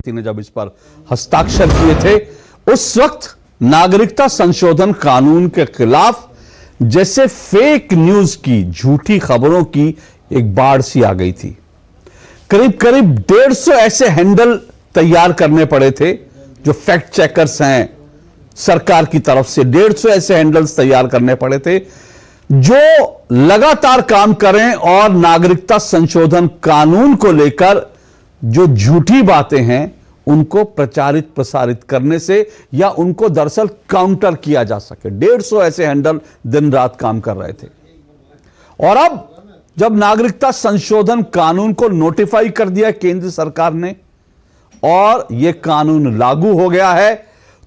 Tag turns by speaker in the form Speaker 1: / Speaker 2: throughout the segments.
Speaker 1: व्यक्ति ने जब इस पर हस्ताक्षर किए थे, उस वक्त नागरिकता संशोधन कानून के खिलाफ जैसे फेक न्यूज की, झूठी खबरों की एक बाढ़ सी आ गई थी। करीब करीब 150 ऐसे हैंडल तैयार करने पड़े थे। जो फैक्ट चेकर्स हैं सरकार की तरफ से 150 ऐसे हैंडल्स तैयार करने पड़े थे जो लगातार काम करें और नागरिकता संशोधन कानून को लेकर जो झूठी बातें हैं उनको प्रचारित प्रसारित करने से या उनको दरअसल काउंटर किया जा सके। 150 ऐसे हैंडल दिन रात काम कर रहे थे। और अब जब नागरिकता संशोधन कानून को नोटिफाई कर दिया केंद्र सरकार ने और यह कानून लागू हो गया है,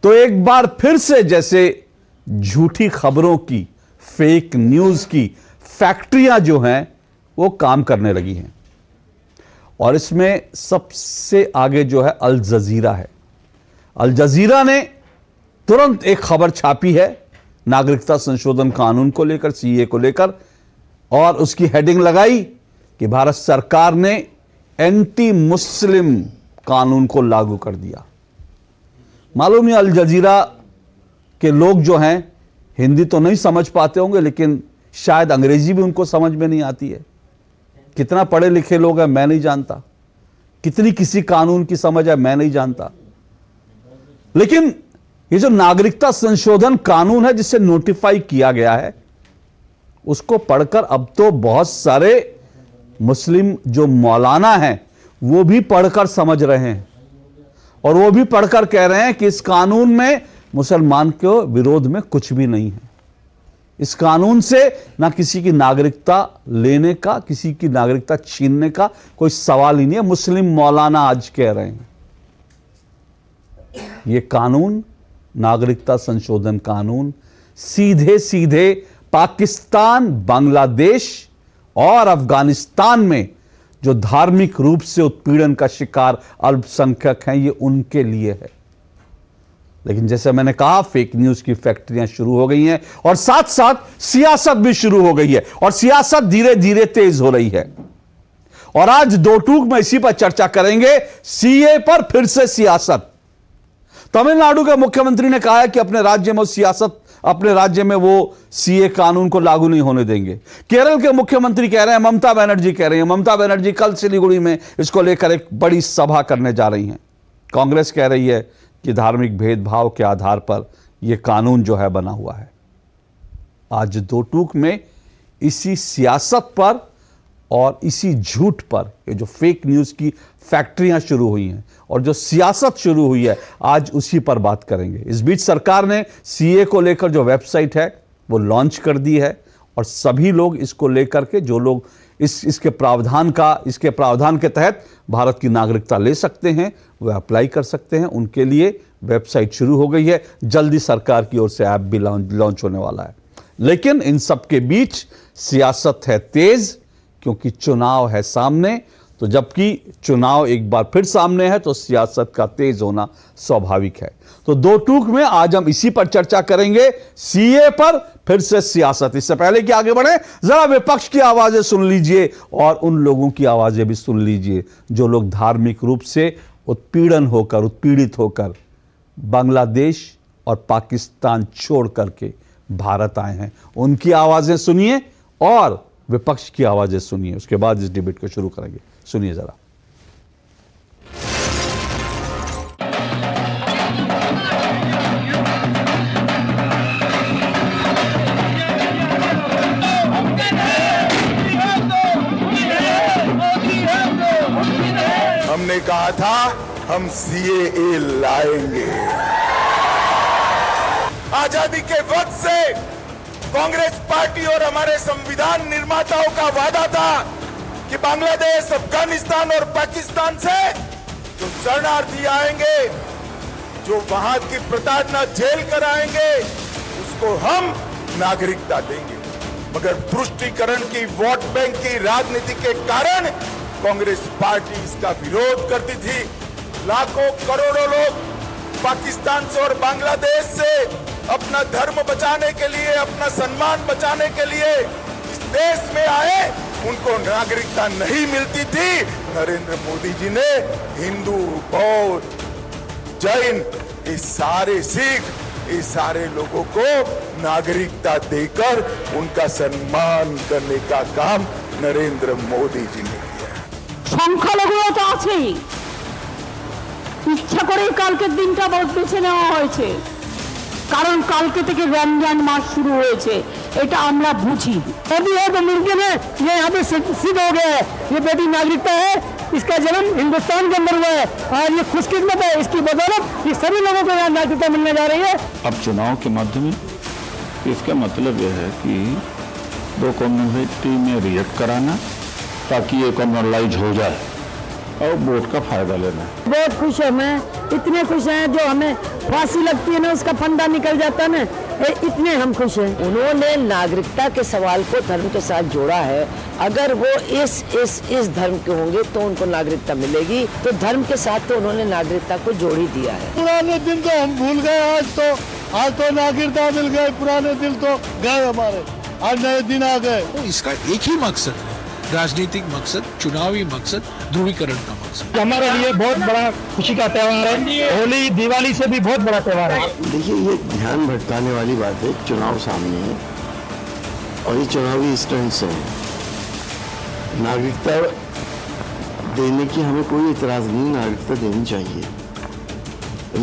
Speaker 1: तो एक बार फिर से जैसे झूठी खबरों की, फेक न्यूज की फैक्ट्रियां जो हैं वो काम करने लगी हैं। और इसमें सबसे आगे जो है अल जजीरा है। अल जजीरा ने तुरंत एक खबर छापी है नागरिकता संशोधन कानून को लेकर, सीए को लेकर, और उसकी हेडिंग लगाई कि भारत सरकार ने एंटी मुस्लिम कानून को लागू कर दिया। मालूम है अल जजीरा के लोग जो हैं हिंदी तो नहीं समझ पाते होंगे, लेकिन शायद अंग्रेजी भी उनको समझ में नहीं आती है। कितना पढ़े लिखे लोग हैं मैं नहीं जानता, कितनी किसी कानून की समझ है मैं नहीं जानता, लेकिन ये जो नागरिकता संशोधन कानून है जिसे नोटिफाई किया गया है, उसको पढ़कर अब तो बहुत सारे मुस्लिम जो मौलाना हैं वो भी पढ़कर समझ रहे हैं और वो भी पढ़कर कह रहे हैं कि इस कानून में मुसलमान के विरोध में कुछ भी नहीं है। इस कानून से ना किसी की नागरिकता लेने का, किसी की नागरिकता छीनने का कोई सवाल ही नहीं है। मुस्लिम मौलाना आज कह रहे हैं यह कानून, नागरिकता संशोधन कानून सीधे सीधे पाकिस्तान, बांग्लादेश और अफगानिस्तान में जो धार्मिक रूप से उत्पीड़न का शिकार अल्पसंख्यक हैं, ये उनके लिए है। लेकिन जैसे मैंने कहा, फेक न्यूज की फैक्ट्रियां शुरू हो गई हैं और साथ साथ सियासत भी शुरू हो गई है और सियासत धीरे धीरे तेज हो रही है। और आज दो टूक में इसी पर चर्चा करेंगे, सीए पर फिर से सियासत। तमिलनाडु के मुख्यमंत्री ने कहा है कि अपने राज्य में वो सीए कानून को लागू नहीं होने देंगे। केरल के मुख्यमंत्री कह रहे हैं, ममता बनर्जी कह रही हैं, ममता बनर्जी कल सिलीगुड़ी में इसको लेकर एक बड़ी सभा करने जा रही हैं। कांग्रेस कह रही है कि धार्मिक भेदभाव के आधार पर यह कानून जो है बना हुआ है। आज दो टूक में इसी सियासत पर और इसी झूठ पर, ये जो फेक न्यूज की फैक्ट्रियां शुरू हुई हैं और जो सियासत शुरू हुई है, आज उसी पर बात करेंगे। इस बीच सरकार ने सीए को लेकर जो वेबसाइट है वो लॉन्च कर दी है और सभी लोग इसको लेकर के, जो लोग इसके प्रावधान के तहत भारत की नागरिकता ले सकते हैं, वह अप्लाई कर सकते हैं। उनके लिए वेबसाइट शुरू हो गई है। जल्दी सरकार की ओर से ऐप भी लॉन्च होने वाला है। लेकिन इन सब के बीच सियासत है तेज, क्योंकि चुनाव है सामने। तो जबकि चुनाव एक बार फिर सामने है तो सियासत का तेज होना स्वाभाविक है। तो दो टूक में आज हम इसी पर चर्चा करेंगे, सीए पर फिर से सियासत। इससे पहले कि आगे बढ़े, जरा विपक्ष की आवाजें सुन लीजिए और उन लोगों की आवाजें भी सुन लीजिए जो लोग धार्मिक रूप से उत्पीड़ित होकर बांग्लादेश और पाकिस्तान छोड़ करके भारत आए हैं। उनकी आवाजें सुनिए और विपक्ष की आवाजें सुनिए, उसके बाद इस डिबेट को शुरू करेंगे। सुनिए जरा।
Speaker 2: हमने कहा था हम सीएए लाएंगे। आजादी के वक्त से कांग्रेस पार्टी और हमारे संविधान निर्माताओं का वादा था कि बांग्लादेश, अफगानिस्तान और पाकिस्तान से जो शरणार्थी आएंगे, जो वहां की प्रताड़ना झेल कर आएंगे, उसको हम नागरिकता देंगे। मगर तुष्टीकरण की, वोट बैंक की राजनीति के कारण कांग्रेस पार्टी इसका विरोध करती थी। लाखों करोड़ों लोग पाकिस्तान से और बांग्लादेश से अपना धर्म बचाने के लिए, अपना सम्मान बचाने के लिए इस देश में आए उनको नागरिकता नहीं मिलती थी, नरेंद्र मोदी जी ने हिंदू, बौद्ध, जैन, इस सारे सिख, इस सारे लोगों को नागरिकता देकर उनका सम्मान करने का काम नरेंद्र मोदी जी ने किया।
Speaker 3: সংখ্যালঘুও তো আছেই, ইচ্ছা করেই কালকের দিনটা বেছে নেওয়া হয়েছে, কারণ কালকে থেকে রমজান মাস শুরু হয়েছে, এটা আমরা বুঝি। अभी है तो मुमकिन है ये यहाँ पे सिद्ध हो गया है, ये बेटी नागरिकता है, इसका जन्म हिंदुस्तान के अंदर हुआ है और ये खुशकिस्मत है, इसकी बदौलत ये सभी लोगों को नागरिकता मिलने जा रही है।
Speaker 4: अब चुनाव के माध्यम इसका मतलब यह है कि दो कम्युनिटी में रिएक्ट कराना ताकि ये कम्युनलाइज हो जाए और वोट का फायदा लेना।
Speaker 3: बहुत खुश है, मैं इतने खुश हैं, जो हमें फांसी लगती है ना उसका फंदा निकल जाता है ना, इतने हम खुश हैं।
Speaker 5: उन्होंने नागरिकता के सवाल को धर्म के साथ जोड़ा है। अगर वो इस धर्म के होंगे तो उनको नागरिकता मिलेगी, तो धर्म के साथ तो उन्होंने नागरिकता को जोड़ ही दिया है।
Speaker 6: पुराने दिन तो हम भूल गए, आज तो नागरिकता मिल गए, पुराने दिन तो गए हमारे, आज नए दिन आ गए।
Speaker 7: तो इसका एक ही मकसद है, राजनीतिक मकसद, चुनावी मकसद, ध्रुवीकरण का मकसद।
Speaker 6: हमारे लिए बहुत बड़ा खुशी का त्यौहार है, होली दिवाली से भी बहुत बड़ा त्यौहार है।
Speaker 8: देखिए, ये ध्यान भटकाने वाली बात है, चुनाव सामने है और ये चुनावी स्टंट्स हैं। नागरिकता देने की हमें कोई इतराज नहीं, नागरिकता देनी चाहिए,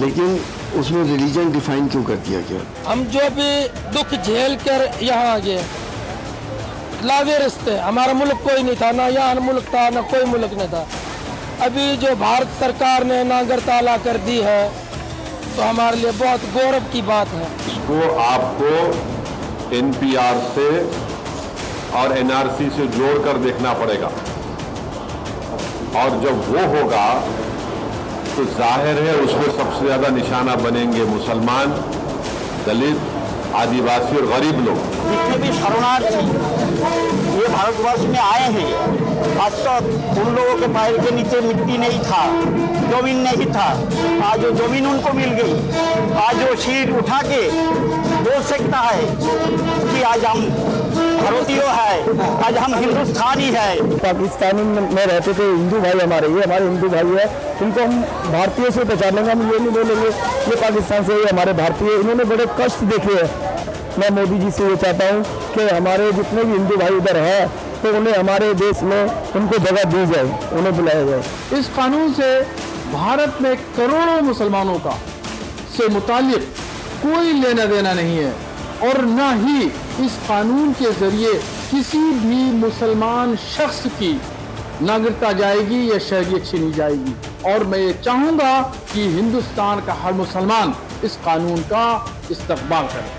Speaker 8: लेकिन उसमें रिलीजन डिफाइन क्यों कर दिया गया?
Speaker 9: हम जो भी दुख झेल कर यहाँ आ गए, लावे रिश्ते, हमारा मुल्क कोई नहीं था, ना यहाँ मुल्क था, ना कोई मुल्क नहीं था। अभी जो भारत सरकार ने नागरिकता ला कर दी है तो हमारे लिए बहुत गौरव की बात है।
Speaker 10: इसको आपको एनपीआर से और एनआरसी से जोड़कर देखना पड़ेगा और जब वो होगा तो जाहिर है उसमें सबसे ज्यादा निशाना बनेंगे मुसलमान, दलित, आदिवासी और गरीब लोग।
Speaker 11: जितने भी शरणार्थी ये भारतवर्ष में आए हैं, आज तक उन लोगों के पैर के नीचे मिट्टी नहीं था, जमीन नहीं था, आज वो जमीन उनको मिल गई। आज वो सिर उठा के बोल सकता है कि आज हम भारतीय है, आज हम हिंदुस्तानी है।
Speaker 3: पाकिस्तानी में रहते थे हिंदू भाई हमारे, ये हमारे हिंदू भाई है, उनको हम भारतीय से पहचानेंगे, हम ये नहीं बोलेंगे ये पाकिस्तान से, ये हमारे भारतीय। इन्होंने बड़े कष्ट देखे हैं। मैं मोदी जी से ये चाहता हूँ कि हमारे जितने भी हिंदू भाई उधर है तो उन्हें हमारे देश में उनको जगह दी जाए, उन्हें बुलाया जाए।
Speaker 6: इस कानून से भारत में करोड़ों मुसलमानों का से मुतालिक कोई लेना देना नहीं है और न ही इस कानून के जरिए किसी भी मुसलमान शख्स की नागरिकता जाएगी या शहरियत छीनी जाएगी। और मैं ये चाहूँगा कि हिंदुस्तान का हर मुसलमान इस कानून का इस्तकबाल करे।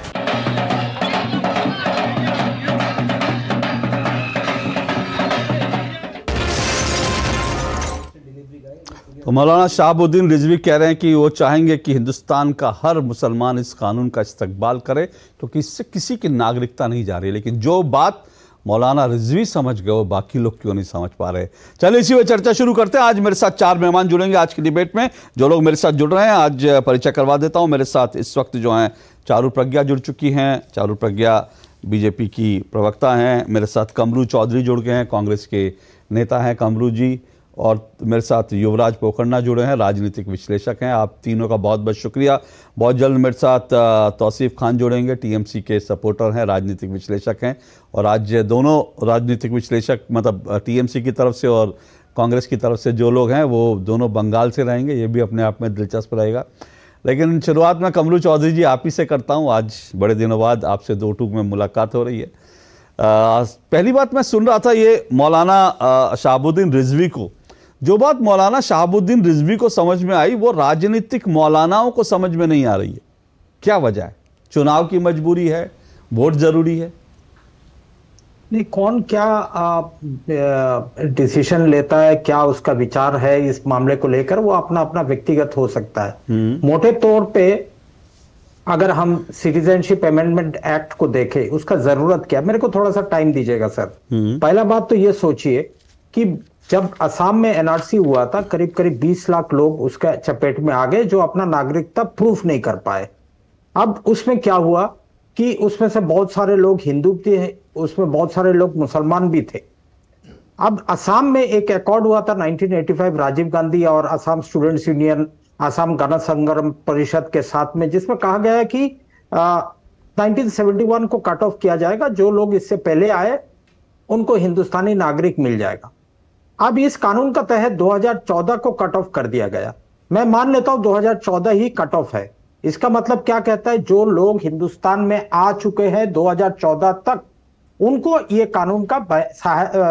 Speaker 1: तो मौलाना शहाबुद्दीन रिजवी कह रहे हैं कि वो चाहेंगे कि हिंदुस्तान का हर मुसलमान इस कानून का इस्तकबाल करे, क्योंकि इससे किसी की नागरिकता नहीं जा रही। लेकिन जो बात मौलाना रिजवी समझ गए वो बाकी लोग क्यों नहीं समझ पा रहे। चलिए इसी में चर्चा शुरू करते हैं। आज मेरे साथ 4 मेहमान जुड़ेंगे आज की डिबेट में। जो लोग मेरे साथ जुड़ रहे हैं आज परिचय करवा देता हूँ। मेरे साथ इस वक्त जो हैं चारू प्रज्ञा जुड़ चुकी हैं। चारू प्रज्ञा बीजेपी की प्रवक्ता हैं। मेरे साथ कमरू चौधरी जुड़ गए हैं, कांग्रेस के नेता हैं कमरू जी। और मेरे साथ युवराज पोखरना जुड़े हैं, राजनीतिक विश्लेषक हैं। आप तीनों का बहुत बहुत शुक्रिया। बहुत जल्द मेरे साथ तौसीफ खान जुड़ेंगे, टीएमसी के सपोर्टर हैं, राजनीतिक विश्लेषक हैं। और आज दोनों राजनीतिक विश्लेषक मतलब टीएमसी की तरफ से और कांग्रेस की तरफ से जो लोग हैं वो दोनों बंगाल से रहेंगे। ये भी अपने आप में दिलचस्प रहेगा। लेकिन शुरुआत में कमरू चौधरी जी आप ही से करता हूँ। आज बड़े दिनों बाद आपसे दो टूक में मुलाकात हो रही है। पहली बात मैं सुन रहा था ये मौलाना शहाबुद्दीन रिजवी को, जो बात मौलाना शहाबुद्दीन रिजवी को समझ में आई वो राजनीतिक मौलानाओं को समझ में नहीं आ रही है। क्या वजह है? चुनाव की मजबूरी है, वोट जरूरी है?
Speaker 12: नहीं, कौन क्या डिसीजन लेता है, क्या उसका विचार है इस मामले को लेकर, वो अपना अपना व्यक्तिगत हो सकता है। मोटे तौर पे अगर हम सिटीजनशिप अमेंडमेंट एक्ट को देखें, उसका जरूरत क्या, मेरे को थोड़ा सा टाइम दीजिएगा सर। पहला बात तो ये सोचिए कि जब असम में एनआरसी हुआ था, करीब करीब 20 लाख लोग उसके चपेट में आ गए जो अपना नागरिकता प्रूफ नहीं कर पाए। अब उसमें क्या हुआ कि उसमें से बहुत सारे लोग हिंदू थे, उसमें बहुत सारे लोग मुसलमान भी थे। अब असम में एक अकॉर्ड हुआ था 1985 राजीव गांधी और असम स्टूडेंट्स यूनियन, असम गण संग्राम परिषद के साथ में, जिसमें कहा गया है कि 1971 को कट ऑफ किया जाएगा, जो लोग इससे पहले आए उनको हिंदुस्तानी नागरिक मिल जाएगा। अब इस कानून का तहत 2014 को कट ऑफ कर दिया गया। मैं मान लेता हूं 2014 ही कट ऑफ है। इसका मतलब क्या कहता है, जो लोग हिंदुस्तान में आ चुके हैं 2014 तक, उनको ये कानून का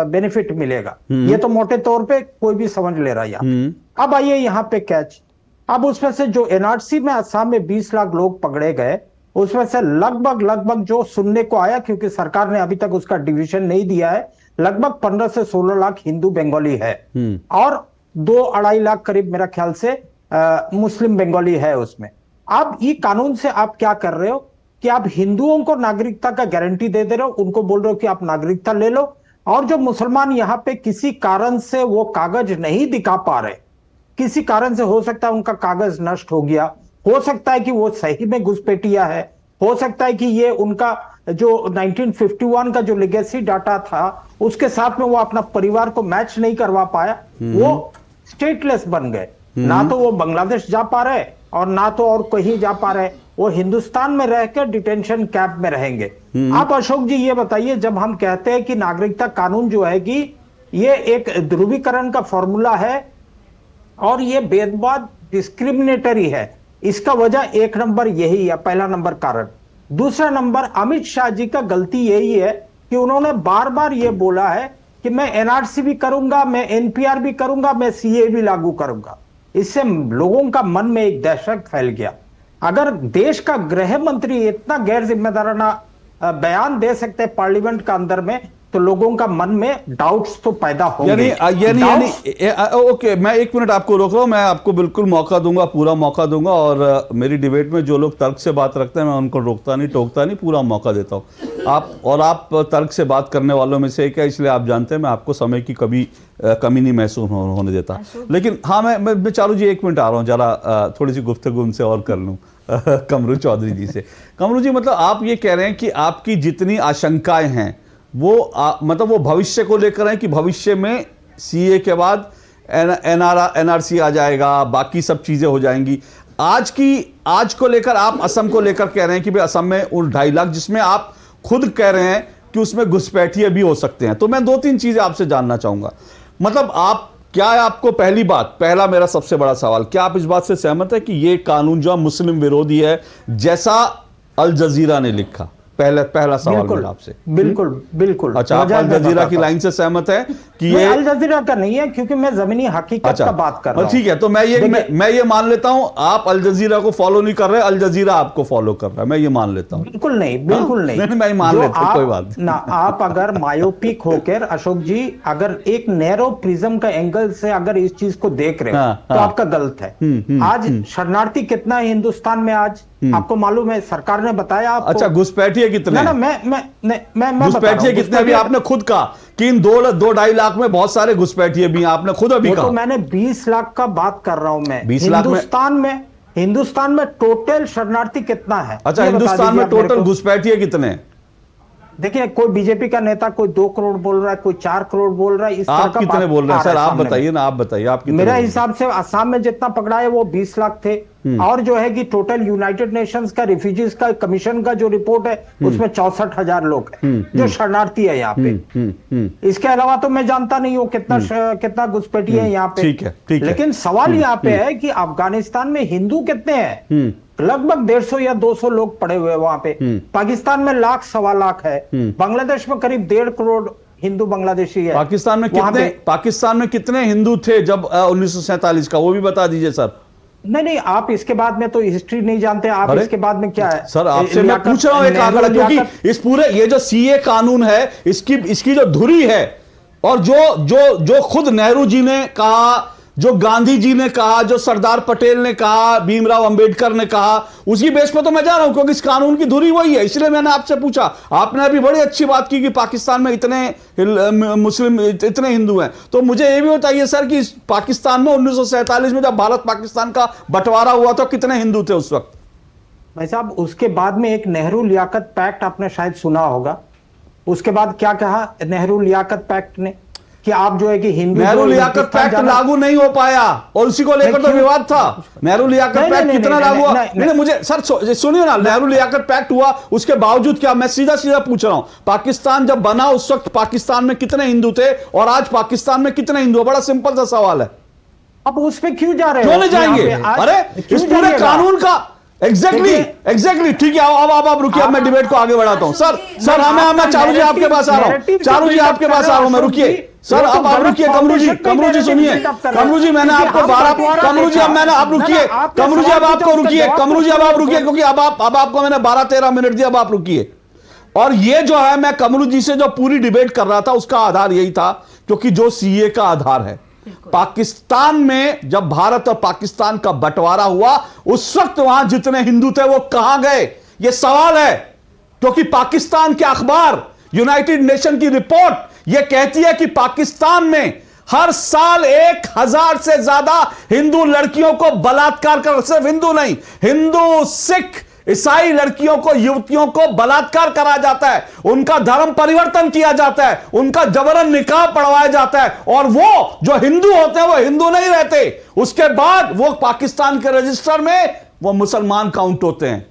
Speaker 12: बेनिफिट मिलेगा। ये तो मोटे तौर पे कोई भी समझ ले रहा है यहाँ। अब आइए यहाँ पे कैच। अब उसमें से जो एनआरसी में असम में 20 लाख लोग पकड़े गए, उसमें से लगभग जो सुनने को आया, क्योंकि सरकार ने अभी तक उसका डिवीजन नहीं दिया है, लगभग 15 से 16 लाख हिंदू बंगाली है और 2-2.5 लाख करीब मेरा ख्याल से मुस्लिम बंगाली है उसमें। अब ये कानून से आप क्या कर रहे हो कि आप हिंदुओं को नागरिकता का गारंटी दे रहे हो, उनको बोल रहे हो कि आप नागरिकता ले लो, और जो मुसलमान यहाँ पे किसी कारण से वो कागज नहीं दिखा पा रहे, किसी कारण से, हो सकता है उनका कागज नष्ट हो गया, हो सकता है कि वो सही में घुसपैठिया है, हो सकता है कि ये उनका जो 1951 का जो लेगेसी डाटा था उसके साथ में वो अपना परिवार को मैच नहीं करवा पाया, वो स्टेटलेस बन गए। ना तो वो बांग्लादेश जा पा रहे और ना तो और कहीं जा पा रहे, वो हिंदुस्तान में रहकर डिटेंशन कैंप में रहेंगे। आप अशोक जी ये बताइए, जब हम कहते हैं कि नागरिकता कानून जो है कि ये एक ध्रुवीकरण का फॉर्मूला है और ये भेदभाव डिस्क्रिमिनेटरी है, इसका वजह एक नंबर यही है, पहला नंबर कारण। दूसरा नंबर, अमित शाह जी का गलती यही है कि उन्होंने बार बार ये बोला है कि मैं एनआरसी भी करूंगा, मैं एनपीआर भी करूंगा, मैं सीए भी लागू करूंगा। इससे लोगों का मन में एक दहशत फैल गया। अगर देश का गृह मंत्री इतना गैर जिम्मेदाराना बयान दे सकते हैं पार्लियामेंट का अंदर में, तो लोगों का मन में डाउट्स तो पैदा होंगे।
Speaker 1: ओके, मैं 1 मिनट आपको रोक रहा हूं, मैं आपको बिल्कुल मौका दूंगा, पूरा मौका दूंगा, और मेरी डिबेट में जो लोग तर्क से बात रखते हैं मैं उनको रोकता नहीं, टोकता नहीं, पूरा मौका देता हूं। आप तर्क से बात करने वालों में से एक है, इसलिए आप जानते हैं मैं आपको समय की कभी कमी नहीं महसूस होने देता। लेकिन हाँ, मैं चालू जी 1 मिनट आ रहा हूँ, जरा थोड़ी सी गुफ्तगू उनसे और कर लूँ कमरू चौधरी जी से। कमरू जी, मतलब आप ये कह रहे हैं कि आपकी जितनी आशंकाएं हैं वो मतलब वो भविष्य को लेकर है कि भविष्य में सीए के बाद एनआरसी आ जाएगा, बाकी सब चीजें हो जाएंगी। आज को लेकर आप असम को लेकर कह रहे हैं कि भाई असम में उन 2.5 लाख, जिसमें आप खुद कह रहे हैं कि उसमें घुसपैठिए भी हो सकते हैं। तो मैं 2-3 चीजें आपसे जानना चाहूंगा। मतलब क्या है आपको, पहला मेरा सबसे बड़ा सवाल, क्या आप इस बात से सहमत है कि ये कानून जो मुस्लिम विरोधी है, जैसा अल जजीरा ने लिखा? पहला सवाल मेरा आपसे।
Speaker 12: बिल्कुल।
Speaker 1: अच्छा, आप अल जजीरा की लाइन से सहमत है कि ये
Speaker 12: अल जजीरा का नहीं है, क्योंकि मैं जमीनी हकीकत का बात कर रहा हूं।
Speaker 1: ठीक है, तो मैं ये मान लेता हूं आप अल जजीरा को फॉलो नहीं कर रहे, अल जजीरा आपको फॉलो कर रहा है, मैं ये मान लेता हूं।
Speaker 12: बिल्कुल नहीं।
Speaker 1: मैं मान लेता हूं, कोई बात
Speaker 12: ना। आप अगर मायोपिक होकर अशोक जी, अगर एक नैरो प्रिज्म का एंगल से अगर इस चीज को देख रहे हो तो आपका गलत है। आज शरणार्थी कितना है हिंदुस्तान में? आज आपको मालूम है, सरकार ने बताया आपको।
Speaker 1: अच्छा, घुसपैठिए कितने?
Speaker 12: ना, मैं
Speaker 1: घुसपैठिए कितने? अभी आपने खुद कहा कि इन 2-2.5 लाख में बहुत सारे घुसपैठिए भी हैं, आपने खुद अभी कहा।
Speaker 12: तो मैंने 20 लाख का बात कर रहा हूं मैं।
Speaker 1: 20 लाख
Speaker 12: हिंदुस्तान में टोटल शरणार्थी कितना है?
Speaker 1: अच्छा, हिंदुस्तान में टोटल घुसपैठिए कितने हैं?
Speaker 12: देखिए, कोई बीजेपी का नेता कोई 2 करोड़ बोल रहा है, कोई 4 करोड़ बोल रहा है। इस
Speaker 1: आप कितने बोल रहे हैं सर? आप बताइए ना, आप बताइए आप कितने?
Speaker 12: मेरा हिसाब से असम में जितना पकड़ा है वो 20 लाख थे, और जो है कि टोटल यूनाइटेड नेशंस का रिफ्यूजीज का कमीशन का जो रिपोर्ट है उसमें 64,000 लोग हैं जो शरणार्थी है यहाँ पे। इसके अलावा तो मैं जानता नहीं हूँ कितना घुसपैठी है यहाँ पे।
Speaker 1: ठीक है।
Speaker 12: लेकिन सवाल यहाँ पे है कि अफगानिस्तान में हिंदू कितने हैं? लगभग 150 या 200 लोग पड़े हुए वहां पे। पाकिस्तान में 1.25 लाख है। बांग्लादेश में करीब 1.5 करोड़ हिंदू बांग्लादेशी है।
Speaker 1: पाकिस्तान में कितने हिंदू थे जब 1947 का, वो भी बता दीजिए सर।
Speaker 12: नहीं, आप इसके बाद में तो हिस्ट्री नहीं जानते। आप इसके बाद में क्या है
Speaker 1: सर? आपसे मैं पूछ रहा हूं एक आंकड़ा, क्योंकि इस पूरे ये जो सीए कानून है, इसकी जो धुरी है, और जो खुद नेहरू जी ने कहा, जो गांधी जी ने कहा, जो सरदार पटेल ने कहा, भीमराव अंबेडकर ने कहा, उसी बेस पर तो मैं जा रहा हूं, क्योंकि इस कानून की धुरी वही है। इसलिए मैंने आपसे पूछा। आपने अभी बड़ी अच्छी बात की कि पाकिस्तान में इतने मुस्लिम, इतने हिंदू हैं, तो मुझे ये भी बताइए सर कि पाकिस्तान में 1947 में जब भारत पाकिस्तान का बंटवारा हुआ तो कितने हिंदू थे उस वक्त?
Speaker 12: भाई साहब, उसके बाद में एक नेहरू लियाकत पैक्ट आपने शायद सुना होगा। उसके बाद क्या कहा नेहरू लियाकत पैक्ट ने? कि आप जो है कि हिंदू
Speaker 1: नेहरू लियाकत पैक्ट लागू नहीं हो पाया और उसी को लेकर तो विवाद था। नेहरू लियाकत पैक्ट कितना लागू हुआ? नहीं, मुझे सर सुनिए ना, नेहरू लियाकत पैक्ट हुआ, उसके बावजूद क्या, मैं सीधा सीधा पूछ रहा हूं, पाकिस्तान जब बना उस वक्त पाकिस्तान में कितने हिंदू थे और आज पाकिस्तान में कितने हिंदू? बड़ा सिंपल सा सवाल है।
Speaker 12: अब उस पे क्यों जा रहे हो?
Speaker 1: क्यों नहीं जाएंगे? अरे इस पूरे कानून का एग्जैक्टली ठीक है। अब आप रुकिए, अब मैं डिबेट को आगे बढ़ाता हूं। सर मैं चारू जी आपके पास आ रहा हूं, चारू जी आपके पास आ रहा हूं मैं, रुकिए सर, अब आप रुकिए। कमरू जी सुनिए, कमरू जी मैंने आपको 12, कमरू जी अब मैंने, आप रुकिए कमरू जी, अब आपको रुकिए कमरू जी, अब आप रुकिए, क्योंकि अब आपको मैंने 12-13 मिनट दिया, अब आप रुकिए। और ये जो है, मैं कमरू जी से जो पूरी डिबेट कर रहा था उसका आधार यही था, क्योंकि जो सीए का आधार है, पाकिस्तान में जब भारत और पाकिस्तान का बंटवारा हुआ उस वक्त वहां जितने हिंदू थे वो कहां गए, ये सवाल है। क्योंकि पाकिस्तान के अखबार, यूनाइटेड नेशन की रिपोर्ट ये कहती है कि पाकिस्तान में हर साल 1000 से ज्यादा हिंदू लड़कियों को बलात्कार कर, सिर्फ हिंदू नहीं, हिंदू, सिख, ईसाई लड़कियों को, युवतियों को बलात्कार करा जाता है, उनका धर्म परिवर्तन किया जाता है, उनका जबरन निकाह पढ़वाया जाता है, और वो जो हिंदू होते हैं वो हिंदू नहीं रहते, उसके बाद वो पाकिस्तान के रजिस्टर में वो मुसलमान काउंट होते हैं।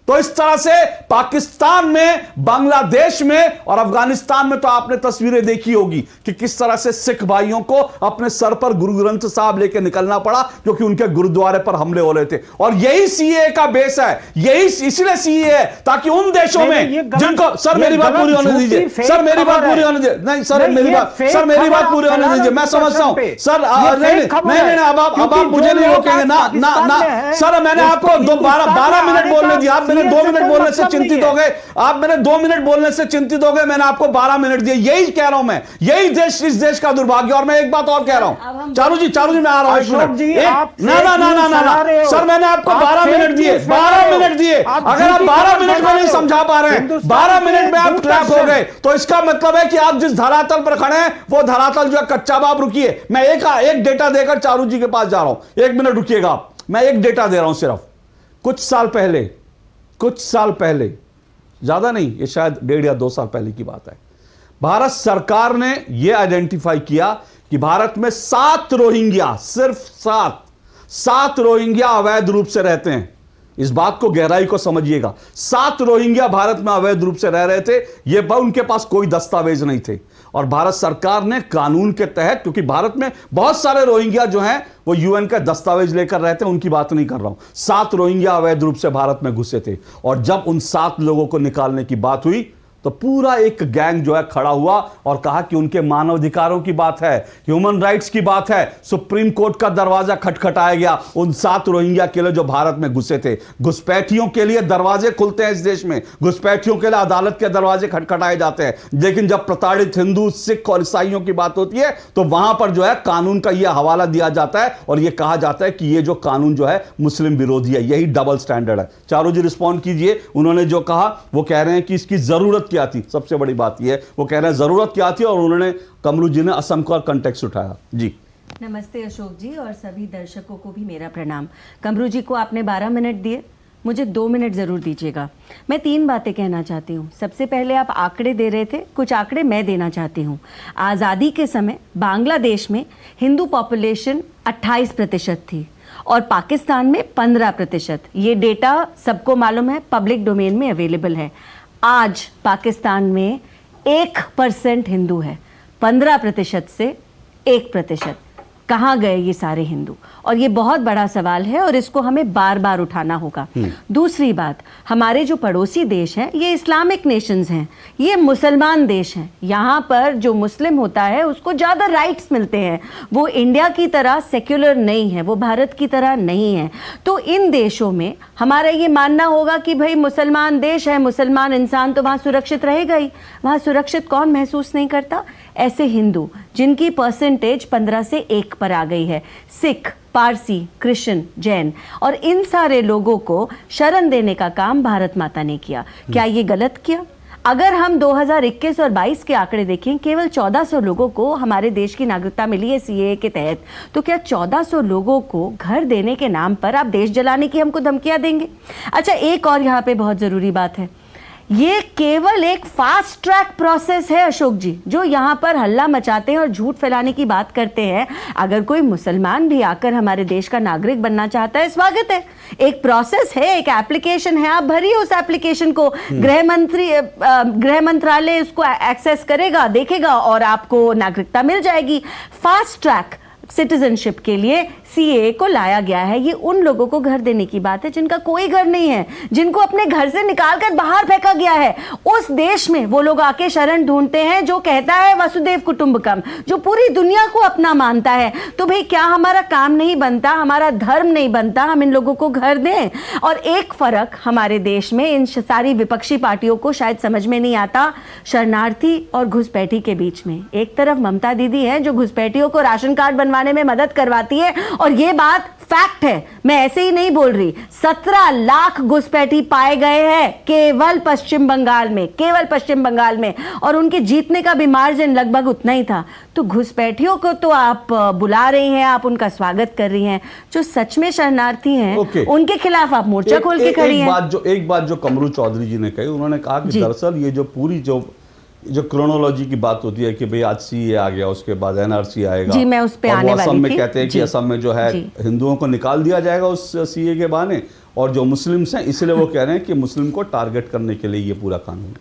Speaker 1: तो इस तरह से पाकिस्तान में, बांग्लादेश में और अफगानिस्तान में तो आपने तस्वीरें देखी होगी कि किस तरह से सिख भाइयों को अपने सर पर गुरु ग्रंथ साहब लेके निकलना पड़ा, क्योंकि उनके गुरुद्वारे पर हमले हो रहे थे। और यही सीए का बेस है, यही इसलिए सीए है ताकि उन देशों में जिनको, सर मेरी बात पूरी होने दीजिए, सर मेरी बात पूरी होने दीजिए, नहीं सर मेरी बात पूरी होने दीजिए, मैं समझता हूं सर, नहीं अब आप मुझे नहीं रोकेंगे ना सर, मैंने आपको 12 मिनट बोलने दिया, आप 2 मिनट बोलने से चिंतित हो गए, आप मैंने 2 मिनट बोलने से चिंतित हो गए, मैंने आपको 12 मिनट दिए। यही कह रहा हूं मैं, यही देश, इस देश का दुर्भाग्य। और मैं एक बात और कह रहा हूं, चारू जी मैं आ रहा हूं, ना सर, मैंने आपको 12 मिनट दिए, 12 मिनट दिए। अगर आप 12 मिनट में नहीं समझा पा रहे हैं, 12 मिनट में आप ट्रैप हो गए, तो इसका मतलब है कि आप जिस धरातल पर खड़े हैं वो धरातल जो है कच्चा। आप रुकिए, मैं एक डेटा देकर चारू जी के पास जा रहा हूं, 1 मिनट रुकिएगा आप, मैं एक डेटा दे रहा हूं सिर्फ। कुछ साल पहले, ज्यादा नहीं, ये शायद 1.5 या 2 साल पहले की बात है, भारत सरकार ने यह आइडेंटिफाई किया कि भारत में 7 रोहिंग्या, सिर्फ 7 रोहिंग्या अवैध रूप से रहते हैं। इस बात को गहराई को समझिएगा, 7 रोहिंग्या भारत में अवैध रूप से रह रहे थे, ये उनके पास कोई दस्तावेज नहीं थे। और भारत सरकार ने कानून के तहत, क्योंकि भारत में बहुत सारे रोहिंग्या जो हैं वो यूएन का दस्तावेज लेकर रहते हैं, उनकी बात नहीं कर रहा हूं, 7 रोहिंग्या अवैध रूप से भारत में घुसे थे। और जब उन 7 लोगों को निकालने की बात हुई तो पूरा एक गैंग जो है खड़ा हुआ और कहा कि उनके मानवाधिकारों की बात है, ह्यूमन राइट्स की बात है। सुप्रीम कोर्ट का दरवाजा खटखटाया गया उन 7 रोहिंग्या के लिए जो भारत में घुसे थे। घुसपैठियों के लिए दरवाजे खुलते हैं इस देश में, घुसपैठियों के लिए अदालत के दरवाजे खटखटाए जाते हैं, लेकिन जब प्रताड़ित हिंदू, सिख और ईसाइयों की बात होती है तो वहां पर जो है कानून का यह हवाला दिया जाता है और यह कहा जाता है कि यह जो कानून जो है मुस्लिम विरोधी है। यही डबल स्टैंडर्ड है। चारू जी रिस्पॉन्ड कीजिए, उन्होंने जो कहा वो कह रहे हैं कि इसकी जरूरत क्या थी। सबसे बड़ी बात यह है, वो कह रहे हैं जरूरत क्या थी, और उन्होंने, कमरू जी ने असम का कंटेक्स्ट उठाया। जी
Speaker 13: नमस्ते अशोक जी, और सभी दर्शकों को भी मेरा प्रणाम। कमरू जी को आपने 12 मिनट दिए, मुझे 2 मिनट ज़रूर दीजिएगा। मैं 3 बातें कहना चाहती हूँ। सबसे पहले आप आंकड़े दे रहे थे, कुछ आंकड़े मैं देना चाहती हूँ। आज़ादी के समय बांग्लादेश में हिंदू पॉपुलेशन 28% थी और पाकिस्तान में 15%। ये डेटा सबको मालूम है, पब्लिक डोमेन में अवेलेबल है। आज पाकिस्तान में 1% हिंदू है, 15% से 1%। कहाँ गए ये सारे हिंदू? और ये बहुत बड़ा सवाल है और इसको हमें बार बार उठाना होगा। दूसरी बात, हमारे जो पड़ोसी देश हैं ये इस्लामिक नेशंस हैं, ये मुसलमान देश हैं। यहाँ पर जो मुस्लिम होता है उसको ज़्यादा राइट्स मिलते हैं। वो इंडिया की तरह सेक्युलर नहीं है, वो भारत की तरह नहीं है। तो इन देशों में हमारा ये मानना होगा कि भाई मुसलमान देश है, मुसलमान इंसान तो वहाँ सुरक्षित रहेगा ही। वहाँ सुरक्षित कौन महसूस नहीं करता? ऐसे हिंदू जिनकी परसेंटेज 15 से 1 पर आ गई है, सिख, पारसी, क्रिश्चियन, जैन, और इन सारे लोगों को शरण देने का काम भारत माता ने किया। क्या ये गलत किया? अगर हम 2021 और 22 के आंकड़े देखें, केवल 1400 लोगों को हमारे देश की नागरिकता मिली है सीएए के तहत। तो क्या 1400 लोगों को घर देने के नाम पर आप देश जलाने की हमको धमकियां देंगे? अच्छा, एक और यहाँ पे बहुत ज़रूरी बात है, ये केवल एक फास्ट ट्रैक प्रोसेस है अशोक जी, जो यहाँ पर हल्ला मचाते हैं और झूठ फैलाने की बात करते हैं। अगर कोई मुसलमान भी आकर हमारे देश का नागरिक बनना चाहता है, स्वागत है। एक प्रोसेस है, एक एप्लीकेशन है, आप भरिए उस एप्लीकेशन को, गृह मंत्रालय उसको एक्सेस करेगा, देखेगा और आपको नागरिकता मिल जाएगी। फास्ट ट्रैक सिटीजनशिप के लिए सीएए को लाया गया है। ये उन लोगों को घर देने की बात है जिनका कोई घर नहीं है, जिनको अपने घर से निकालकर बाहर फेंका गया है। उस देश में वो लोग आके शरण ढूंढते हैं जो कहता है वसुदेव कुटुंबकम, जो पूरी दुनिया को अपना मानता है। तो भाई क्या हमारा काम नहीं बनता, हमारा धर्म नहीं बनता हम इन लोगों को घर दें? और एक फर्क हमारे देश में इन सारी विपक्षी पार्टियों को शायद समझ में नहीं आता, शरणार्थी और घुसपैठी के बीच में। एक तरफ ममता दीदी है जो घुसपैठियों को राशन कार्ड बनवाने में मदद करवाती है, और ये बात फैक्ट है, मैं ऐसे ही नहीं बोल रही। 17 लाख घुसपैठी पाए गए हैं केवल पश्चिम बंगाल में, केवल पश्चिम बंगाल में, और उनके जीतने का भी मार्जिन लगभग उतना ही था। तो घुसपैठियों को तो आप बुला रही हैं, आप उनका स्वागत कर रही हैं, जो सच में शरणार्थी हैं उनके खिलाफ आप मोर्चा खोल के खड़ी हैं।
Speaker 1: एक बात जो कमरू चौधरी जी ने कही, उन्होंने कहा कि दरअसल ये जो पूरी जो क्रोनोलॉजी की बात होती है कि भाई आज सीए आ गया, उसके बाद एनआरसी आएगा,
Speaker 13: जी मैं उस पे आने वाली थी।
Speaker 1: असम में कहते हैं कि असम में जो है हिंदुओं को निकाल दिया जाएगा उस सीए के बहाने, और जो मुस्लिम्स हैं इसलिए वो कह रहे हैं कि मुस्लिम को टारगेट करने के लिए ये पूरा कानून।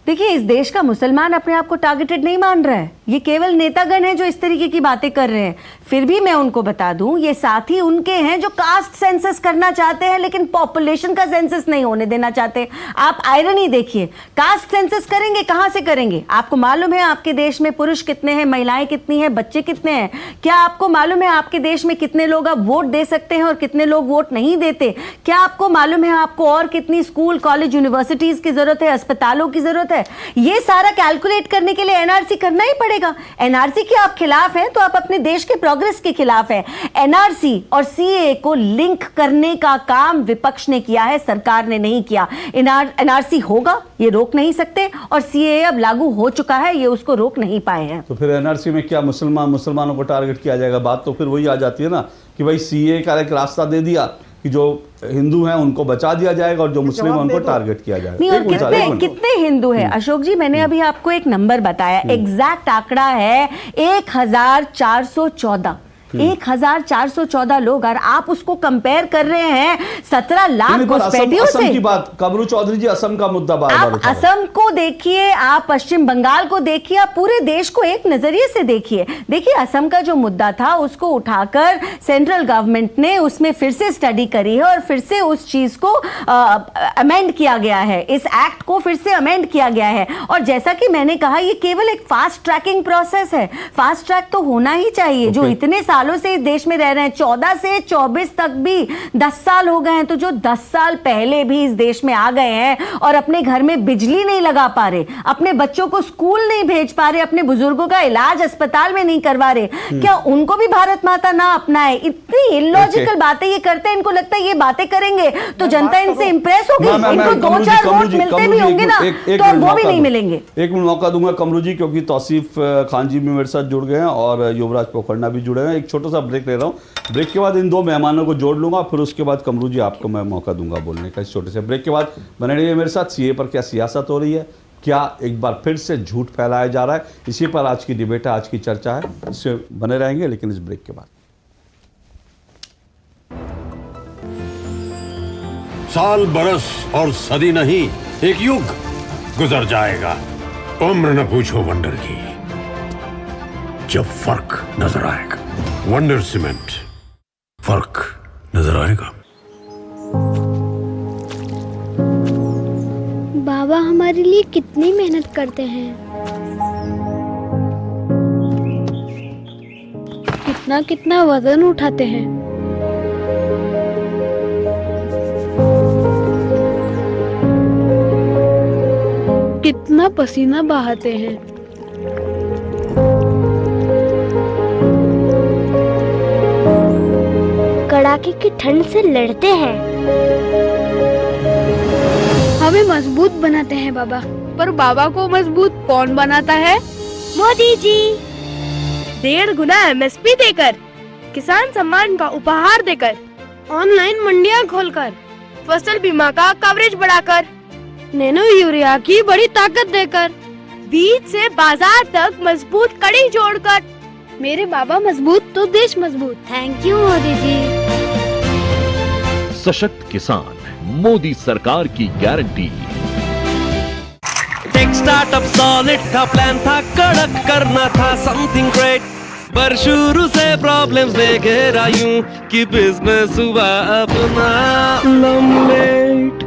Speaker 13: देखिए, इस देश का मुसलमान अपने आप को टारगेटेड नहीं मान रहा है, ये केवल नेतागण हैं जो इस तरीके की बातें कर रहे हैं। फिर भी मैं उनको बता दूं, ये साथी उनके हैं जो कास्ट सेंसस करना चाहते हैं लेकिन पॉपुलेशन का सेंसस नहीं होने देना चाहते। आप आयरनी देखिए, कास्ट सेंसस करेंगे, कहां से करेंगे? आपको मालूम है आपके देश में पुरुष कितने हैं, महिलाएं कितनी हैं, बच्चे कितने हैं? क्या आपको मालूम है आपके देश में कितने लोग अब वोट दे सकते हैं और कितने लोग वोट नहीं देते? क्या आपको मालूम है आपको और कितनी स्कूल, कॉलेज, यूनिवर्सिटीज की जरूरत है, अस्पतालों की जरूरत है? ये सारा कैलकुलेट करने के लिए एनआरसी करना ही पड़ेगा। एनआरसी के आप खिलाफ हैं तो आप अपने देश के प्रोग्रेस के खिलाफ हैं। एनआरसी और सीए को लिंक करने का काम विपक्ष ने किया है, सरकार ने नहीं किया। एनआरसी होगा, ये रोक नहीं सकते, और सीए अब लागू हो चुका है, ये उसको रोक नहीं पाए हैं।
Speaker 1: तो फिर एनआरसी में क्या मुसलमानों को टारगेट किया जाएगा? बात तो फिर वही आ जाती है ना कि भाई सीए का एक रास्ता दे दिया कि जो हिंदू हैं उनको बचा दिया जाएगा और जो मुस्लिम हैं उनको टारगेट किया जाएगा।
Speaker 13: नहीं, और कितने हिंदू हैं अशोक जी? मैंने अभी आपको एक नंबर बताया, एग्जैक्ट आंकड़ा है 1414। 1414 लोग, और आप उसको कंपेयर कर रहे हैं 17 लाख घुसपैठियों से।
Speaker 1: असम की बात, कमरू चौधरी जी असम का मुद्दा बार
Speaker 13: आप असम को देखिए, आप पश्चिम बंगाल को देखिए, आप पूरे देश को एक नजरिए से देखिए। देखिए, असम का जो मुद्दा था उसको उठाकर सेंट्रल गवर्नमेंट ने उसमें फिर से स्टडी करी है और फिर से उस चीज को अमेंड किया गया है, इस एक्ट को फिर से अमेंड किया गया है। और जैसा कि मैंने कहा, ये केवल एक फास्ट ट्रैकिंग प्रोसेस है। फास्ट ट्रैक तो होना ही चाहिए। जो इतने सालों से इस देश में रह रहे हैं, 14 से 24 तक भी 10 साल हो गए हैं, तो जो 10 साल पहले भी इस देश में आ गए हैं और अपने घर में बिजली नहीं लगा पा रहे, अपने बच्चों को स्कूल नहीं भेज पा रहे, अपने बुजुर्गों का इलाज अस्पताल में नहीं करवा रहे, क्या उनको भी भारत माता ना अपनाए? इतनी इलॉजिकल बातें ये करते हैं। इनको लगता है ये बातें करेंगे तो जनता इनसे इंप्रेस होगी, इनको 2-4 वोट मिलते भी होंगे ना, तो वो भी नहीं मिलेंगे।
Speaker 1: एक मिनट मौका दूंगा कमरू जी, क्योंकि तौसीफ खान जी भी मेरे साथ जुड़ गए हैं और युवराज पोखरना भी जुड़े हैं। एक छोटा सा ब्रेक ले रहा हूं, ब्रेक के बाद इन दो मेहमानों को जोड़ लूंगा, फिर उसके बाद कमरू जी आपको मैं मौका दूंगा बोलने का। इस छोटे से ब्रेक के बाद बने रहिए मेरे साथ। सीए पर क्या सियासत हो रही है, क्या एक बार फिर से झूठ फैलाया जा रहा है, इसी पर आज की डिबेट है, आज की चर्चा है, इससे बने रहेंगे लेकिन इस ब्रेक के बाद।
Speaker 14: साल, बरस और सदी नहीं, एक युग गुजर जाएगा, उम्र न पूछो वंडर की, जब फर्क नजर आएगा। वंडर सीमेंट, फर्क नजर आएगा।
Speaker 15: बाबा हमारे लिए कितनी मेहनत करते हैं, कितना कितना वजन उठाते हैं। कितना पसीना बहाते हैं। कड़ाके की ठंड से लड़ते हैं। हमें मजबूत बनाते हैं बाबा। पर बाबा को मजबूत कौन बनाता है? मोदी जी। 1.5 गुना एमएसपी देकर, किसान सम्मान का उपहार देकर, ऑनलाइन मंडियां खोलकर, फसल बीमा का कवरेज बढ़ाकर, नैनो यूरिया की बड़ी ताकत देकर, बीज से बाजार तक मजबूत कड़ी जोड़कर। मेरे बाबा मजबूत तो देश मजबूत। Thank you Modi ji.
Speaker 16: सशक्त किसान, मोदी सरकार की गारंटी।
Speaker 17: टेक स्टार्टअप सॉलिड था, प्लान था कड़क, करना था समथिंग ग्रेट, पर शुरू से प्रॉब्लम्स ने घेरा यूं कि बिजनेस हुआ अपना लम्बेट।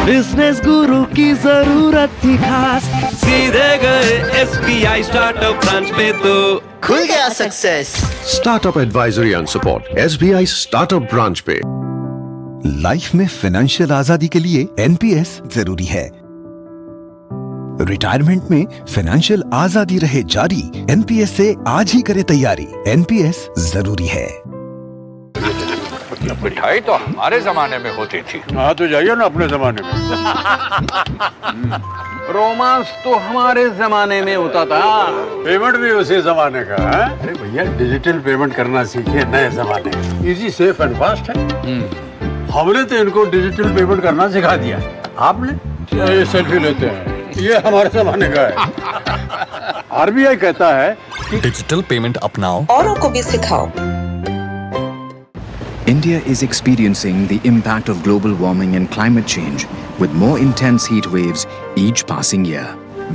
Speaker 17: बिजनेस गुरु की जरूरत थी खास, सीधे गए SBI स्टार्टअप ब्रांच पे तो
Speaker 18: खुल गया success.
Speaker 14: Startup advisory and support SBI startup branch पे।
Speaker 19: लाइफ में फाइनेंशियल आजादी के लिए एनपीएस जरूरी है। रिटायरमेंट में फाइनेंशियल आजादी रहे जारी, एनपीएस से आज ही करे तैयारी। एनपीएस जरूरी है।
Speaker 20: मिठाई तो हमारे जमाने में होती थी। हाँ तो जाइए ना अपने जमाने में। रोमांस तो हमारे जमाने में होता था। पेमेंट भी उसी जमाने का है। अरे भैया डिजिटल पेमेंट करना सीखे नए जमाने में। इजी, सेफ एंड फास्ट है। हमने तो इनको डिजिटल पेमेंट करना सिखा दिया। आपने ये सेल्फी लेते हैं, ये हमारे जमाने का है। आरबीआई कहता है कि
Speaker 19: डिजिटल पेमेंट अपनाओ,
Speaker 21: औरों को भी सिखाओ।
Speaker 22: India is experiencing the impact of global warming and climate change, with more intense heat waves each passing year.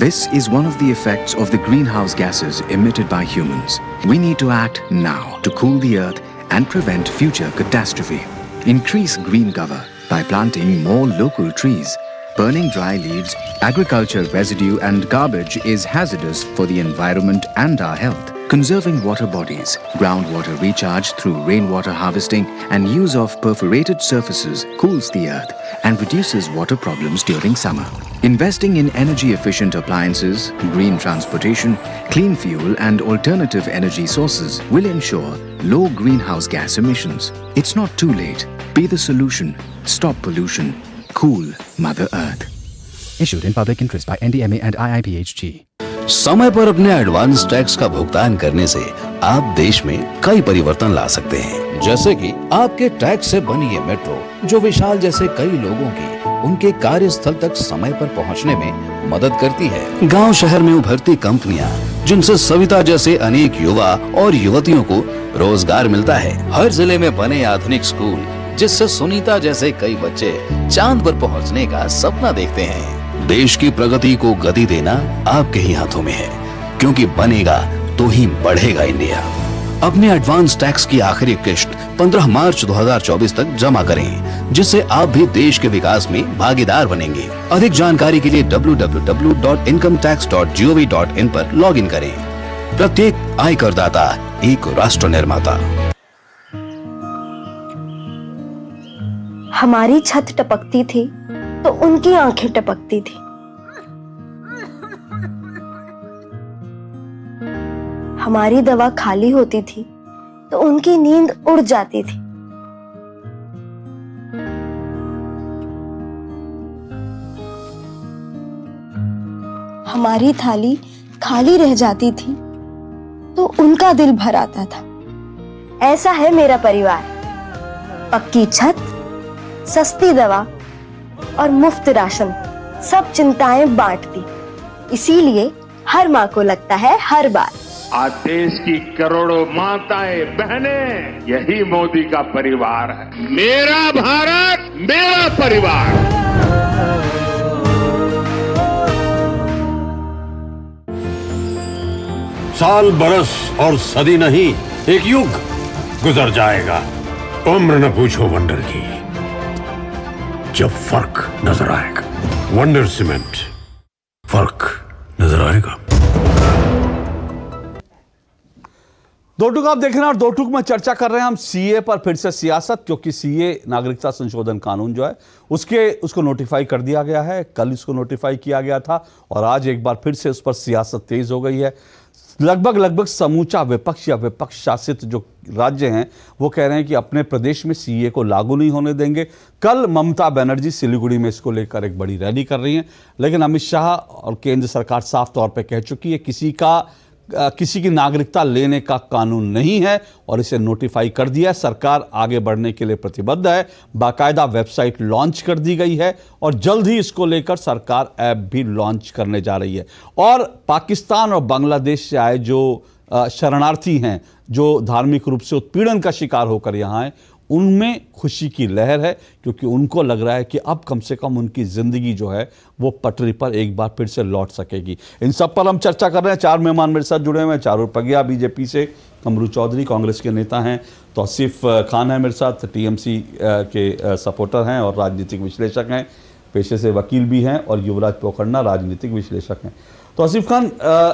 Speaker 22: This is one of the effects of the greenhouse gases emitted by humans. We need to act now to cool the earth and prevent future catastrophe. Increase green cover by planting more local trees. Burning dry leaves, agriculture residue and garbage is hazardous for the environment and our health. Conserving water bodies, groundwater recharge through rainwater harvesting and use of perforated surfaces cools the earth and reduces water problems during summer. Investing in energy efficient appliances, green transportation, clean fuel and alternative energy sources will ensure low greenhouse gas emissions. It's not too late. Be the solution. Stop pollution. Cool Mother Earth.
Speaker 23: Issued in public interest by NDMA and IIPHG.
Speaker 24: समय पर अपने advance tax का भुगतान करने से आप देश में कई परिवर्तन ला सकते हैं, जैसे कि आपके टैक्स से बनी ये मेट्रो, जो विशाल जैसे कई लोगों की उनके कार्यस्थल तक समय पर पहुंचने में मदद करती है। गांव शहर में उभरती कंपनियां, जिनसे सविता जैसे अनेक युवा और युवतियों को रोजगार मिलता है। हर जिले में बने आधुनिक स्कूल, जिससे सुनीता जैसे कई बच्चे चांद पर पहुंचने का सपना देखते हैं। देश की प्रगति को गति देना आपके ही हाथों में है, क्योंकि बनेगा तो ही बढ़ेगा इंडिया। अपने एडवांस टैक्स की आखिरी किश्त 15 मार्च 2024 तक जमा करें, जिससे आप भी देश के विकास में भागीदार बनेंगे। अधिक जानकारी के लिए www.incometax.gov.in पर लॉगिन करें। प्रत्येक आयकरदाता एक राष्ट्र निर्माता।
Speaker 25: हमारी छत टपकती थी तो उनकी आंखें टपकती थी। हमारी दवा खाली होती थी तो उनकी नींद उड़ जाती थी। हमारी थाली खाली रह जाती थी तो उनका दिल भर आता था। ऐसा है मेरा परिवार, पक्की छत, सस्ती दवा और मुफ्त राशन, सब चिंताएं बांटती। इसीलिए हर माँ को लगता है हर बार।
Speaker 10: आज देश की करोड़ों माताएं बहनें, यही मोदी का परिवार है। मेरा भारत मेरा परिवार।
Speaker 14: साल बरस और सदी नहीं, एक युग गुजर जाएगा। उम्र न पूछो वंडर की, जब फर्क नजर आएगा। वंडर सीमेंट, फर्क नजर आएगा।
Speaker 1: दो टूक आप देख रहे हैं और दो टूक में चर्चा कर रहे हैं हम सीए पर फिर से सियासत, क्योंकि सीए नागरिकता संशोधन कानून जो है उसको नोटिफाई कर दिया गया है। कल इसको नोटिफाई किया गया था और आज एक बार फिर से उस पर सियासत तेज हो गई है। लगभग समूचा विपक्ष या विपक्ष शासित जो राज्य हैं वो कह रहे हैं कि अपने प्रदेश में सीए को लागू नहीं होने देंगे। कल ममता बनर्जी सिलीगुड़ी में इसको लेकर एक बड़ी रैली कर रही हैं, लेकिन अमित शाह और केंद्र सरकार साफ तौर पे कह चुकी है किसी का किसी की नागरिकता लेने का कानून नहीं है और इसे नोटिफाई कर दिया है। सरकार आगे बढ़ने के लिए प्रतिबद्ध है, बाकायदा वेबसाइट लॉन्च कर दी गई है और जल्द ही इसको लेकर सरकार ऐप भी लॉन्च करने जा रही है। और पाकिस्तान और बांग्लादेश से आए जो शरणार्थी हैं, जो धार्मिक रूप से उत्पीड़न का शिकार होकर यहाँ आए, उनमें खुशी की लहर है, क्योंकि उनको लग रहा है कि अब कम से कम उनकी ज़िंदगी जो है वो पटरी पर एक बार फिर से लौट सकेगी। इन सब पर हम चर्चा कर रहे हैं। 4 मेहमान मेरे साथ जुड़े हुए हैं। चारूर पगिया बीजेपी से, कमरू चौधरी कांग्रेस के नेता हैं, तौसीफ खान है मेरे साथ, टीएमसी के सपोर्टर हैं और राजनीतिक विश्लेषक हैं, पेशे से वकील भी हैं, और युवराज पोखरना राजनीतिक विश्लेषक हैं। तौसीफ खान,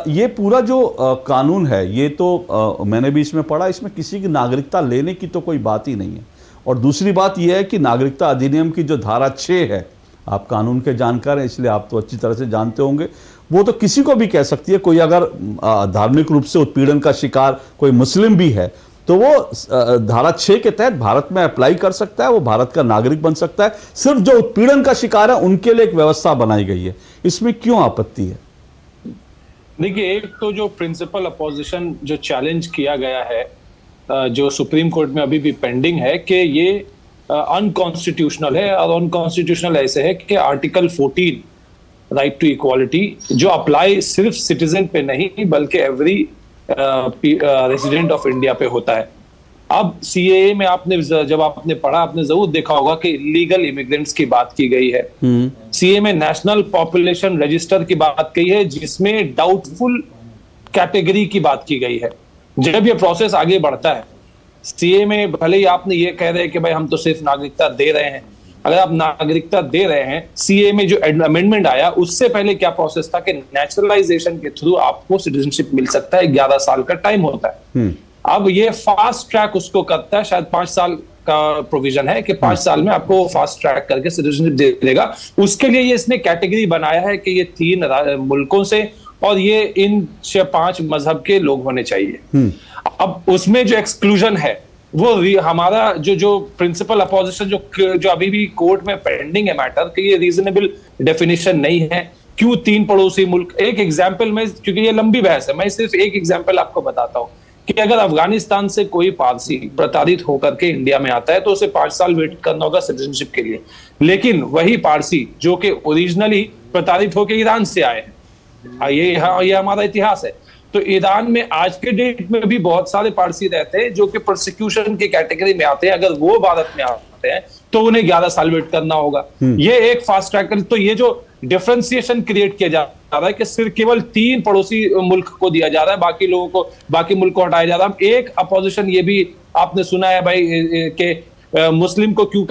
Speaker 1: ये पूरा जो कानून है, ये तो मैंने भी इसमें पढ़ा, इसमें किसी की नागरिकता लेने की तो कोई बात ही नहीं है। और दूसरी बात यह है कि नागरिकता अधिनियम की जो धारा 6 है, आप कानून के जानकार हैं इसलिए आप तो अच्छी तरह से जानते होंगे, वो तो किसी को भी कह सकती है। कोई अगर धार्मिक रूप से उत्पीड़न का शिकार कोई मुस्लिम भी है तो वो धारा 6 के तहत भारत में अप्लाई कर सकता है, वो भारत का नागरिक बन सकता है। सिर्फ जो उत्पीड़न का शिकार है उनके लिए एक व्यवस्था बनाई गई है, इसमें क्यों आपत्ति है?
Speaker 2: देखिए, एक तो जो प्रिंसिपल अपोजिशन जो चैलेंज किया गया है, जो सुप्रीम कोर्ट में अभी भी पेंडिंग है, कि ये अनकॉन्स्टिट्यूशनल है। और अनकॉन्स्टिट्यूशनल ऐसे है कि आर्टिकल 14 राइट टू इक्वालिटी जो अप्लाई सिर्फ सिटीजन पे नहीं बल्कि एवरी रेजिडेंट ऑफ इंडिया पे होता है। अब सीएए में आपने जब आपने पढ़ा, आपने जरूर देखा होगा कि इलीगल इमिग्रेंट्स की बात की गई है। सीए में नेशनल पॉपुलेशन रजिस्टर की बात की है, जिसमें डाउटफुल कैटेगरी की बात की गई है। जब ये प्रोसेस आगे बढ़ता है, सीए में भले ही आपने ये कह रहे हैं कि भाई हम तो सिर्फ नागरिकता दे रहे हैं, अगर आप नागरिकता दे रहे हैं, सीए में जो अमेंडमेंट आया उससे पहले क्या प्रोसेस था कि नेचुरलाइजेशन के थ्रू आपको सिटीजनशिप मिल सकता है, 11 साल का टाइम होता है। अब ये फास्ट ट्रैक उसको करता है, शायद 5 साल का प्रोविजन है कि 5 साल में आपको फास्ट ट्रैक करके सिटीजनशिप दे देगा। उसके लिए ये इसने कैटेगरी बनाया है कि ये 3 मुल्कों से और ये इन 5 मजहब के लोग होने चाहिए। अब उसमें जो एक्सक्लूजन है वो हमारा जो प्रिंसिपल अपोजिशन जो अभी भी कोर्ट में पेंडिंग है मैटर, कि ये रीजनेबल डेफिनेशन नहीं है। क्यों 3 पड़ोसी मुल्क? एक एग्जाम्पल में, क्योंकि ये लंबी बहस है, मैं सिर्फ एक एग्जाम्पल आपको बताता हूँ कि अगर अफगानिस्तान से कोई पारसी प्रताड़ित होकर के इंडिया में आता है तो उसे 5 साल वेट करना होगा सिटीजनशिप के लिए। लेकिन वही पारसी जो कि ओरिजिनली प्रताड़ित होकर ईरान से आए हैं, ये हमारा इतिहास है, तो ईरान में आज के डेट में भी बहुत सारे पारसी रहते हैं जो कि प्रोसिक्यूशन की कैटेगरी में आते हैं। अगर वो भारत में आते हैं तो उन्हें 11 साल वेट करना होगा। ये एक फास्ट ट्रैक। तो ये जो डिफरेंशिएशन क्रिएट किया जा रहा है कि सिर्फ केवल 3 पड़ोसी मुल्क को दिया जा रहा है, बाकी लोगों को, बाकी मुल्क को हटाया जा रहा है। एक अपोजिशन ये भी आपने सुना है भाई कि मुस्लिम को क्यों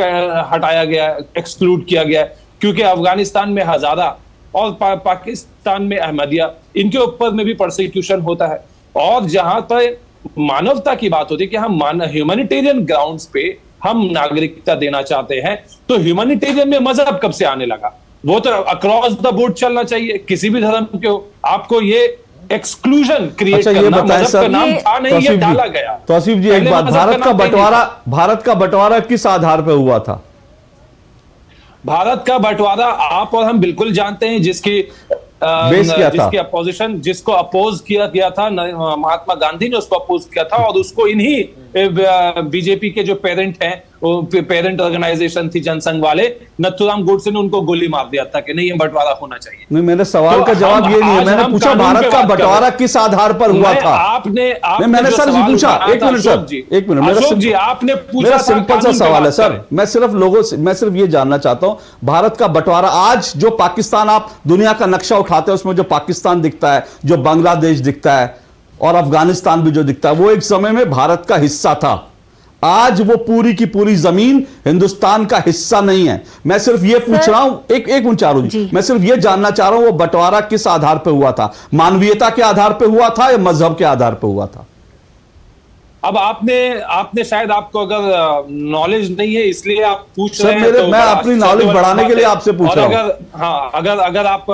Speaker 2: हटाया गया, एक्सक्लूड किया गया, क्योंकि अफगानिस्तान में हजारा और पाकिस्तान में अहमदिया, इनके ऊपर में भी परसिक्यूशन होता है। और जहां पर मानवता की बात होती है कि हम ह्यूमैनिटेरियन ग्राउंड्स पे हम नागरिकता देना चाहते हैं, तो ह्यूमैनिटेरियन में मजहब कब से आने लगा? वो तो अक्रॉस द बोर्ड चलना चाहिए, किसी भी धर्म के हो। आपको ये एक्सक्लूजन क्रिएट करना, मजहब का नाम था नहीं, ये डाला गया।
Speaker 1: तौसीफ जी, एक बात, भारत का बंटवारा किस आधार पर हुआ था?
Speaker 2: भारत का बंटवारा आप और हम बिल्कुल जानते हैं, जिसकी अपोजिशन, जिसको अपोज किया गया था, महात्मा गांधी ने उसको अपोज किया था, और उसको इन्हीं बीजेपी के जो पेरेंट हैं, पेरेंट ऑर्गेनाइजेशन थी जनसंघ वाले, नथुराम गोडसे ने उनको गोली मार दिया था कि नहीं, ये बंटवारा होना चाहिए।
Speaker 1: नहीं, मेरे सवाल का जवाब ये नहीं है, मैंने पूछा भारत का बंटवारा किस आधार पर हुआ था? मैंने सर जी पूछा, एक मिनट
Speaker 2: अशोक जी, आपने पूछा,
Speaker 1: मेरा सिंपल सा सवाल है सर, मैं सिर्फ ये जानना चाहता हूं, भारत का बंटवारा आज जो पाकिस्तान, आप दुनिया का नक्शा उठाते हैं उसमें जो पाकिस्तान दिखता है, जो बांग्लादेश दिखता है और अफगानिस्तान भी जो दिखता है, वो एक समय में भारत का हिस्सा था। आज वो पूरी की पूरी जमीन हिंदुस्तान का हिस्सा नहीं है। मैं सिर्फ ये पूछ रहा हूं, एक मिनट चारू जी, मैं सिर्फ ये जानना चाह रहा हूं, वो बंटवारा किस आधार पर हुआ था? मानवीयता के आधार पर हुआ था या मजहब के आधार पर हुआ था?
Speaker 2: अब आपने शायद, आपको अगर नॉलेज नहीं है इसलिए आप पूछ रहे हैं, तो
Speaker 1: मैं अपनी नॉलेज बढ़ाने के लिए आपसे पूछ रहा हूं।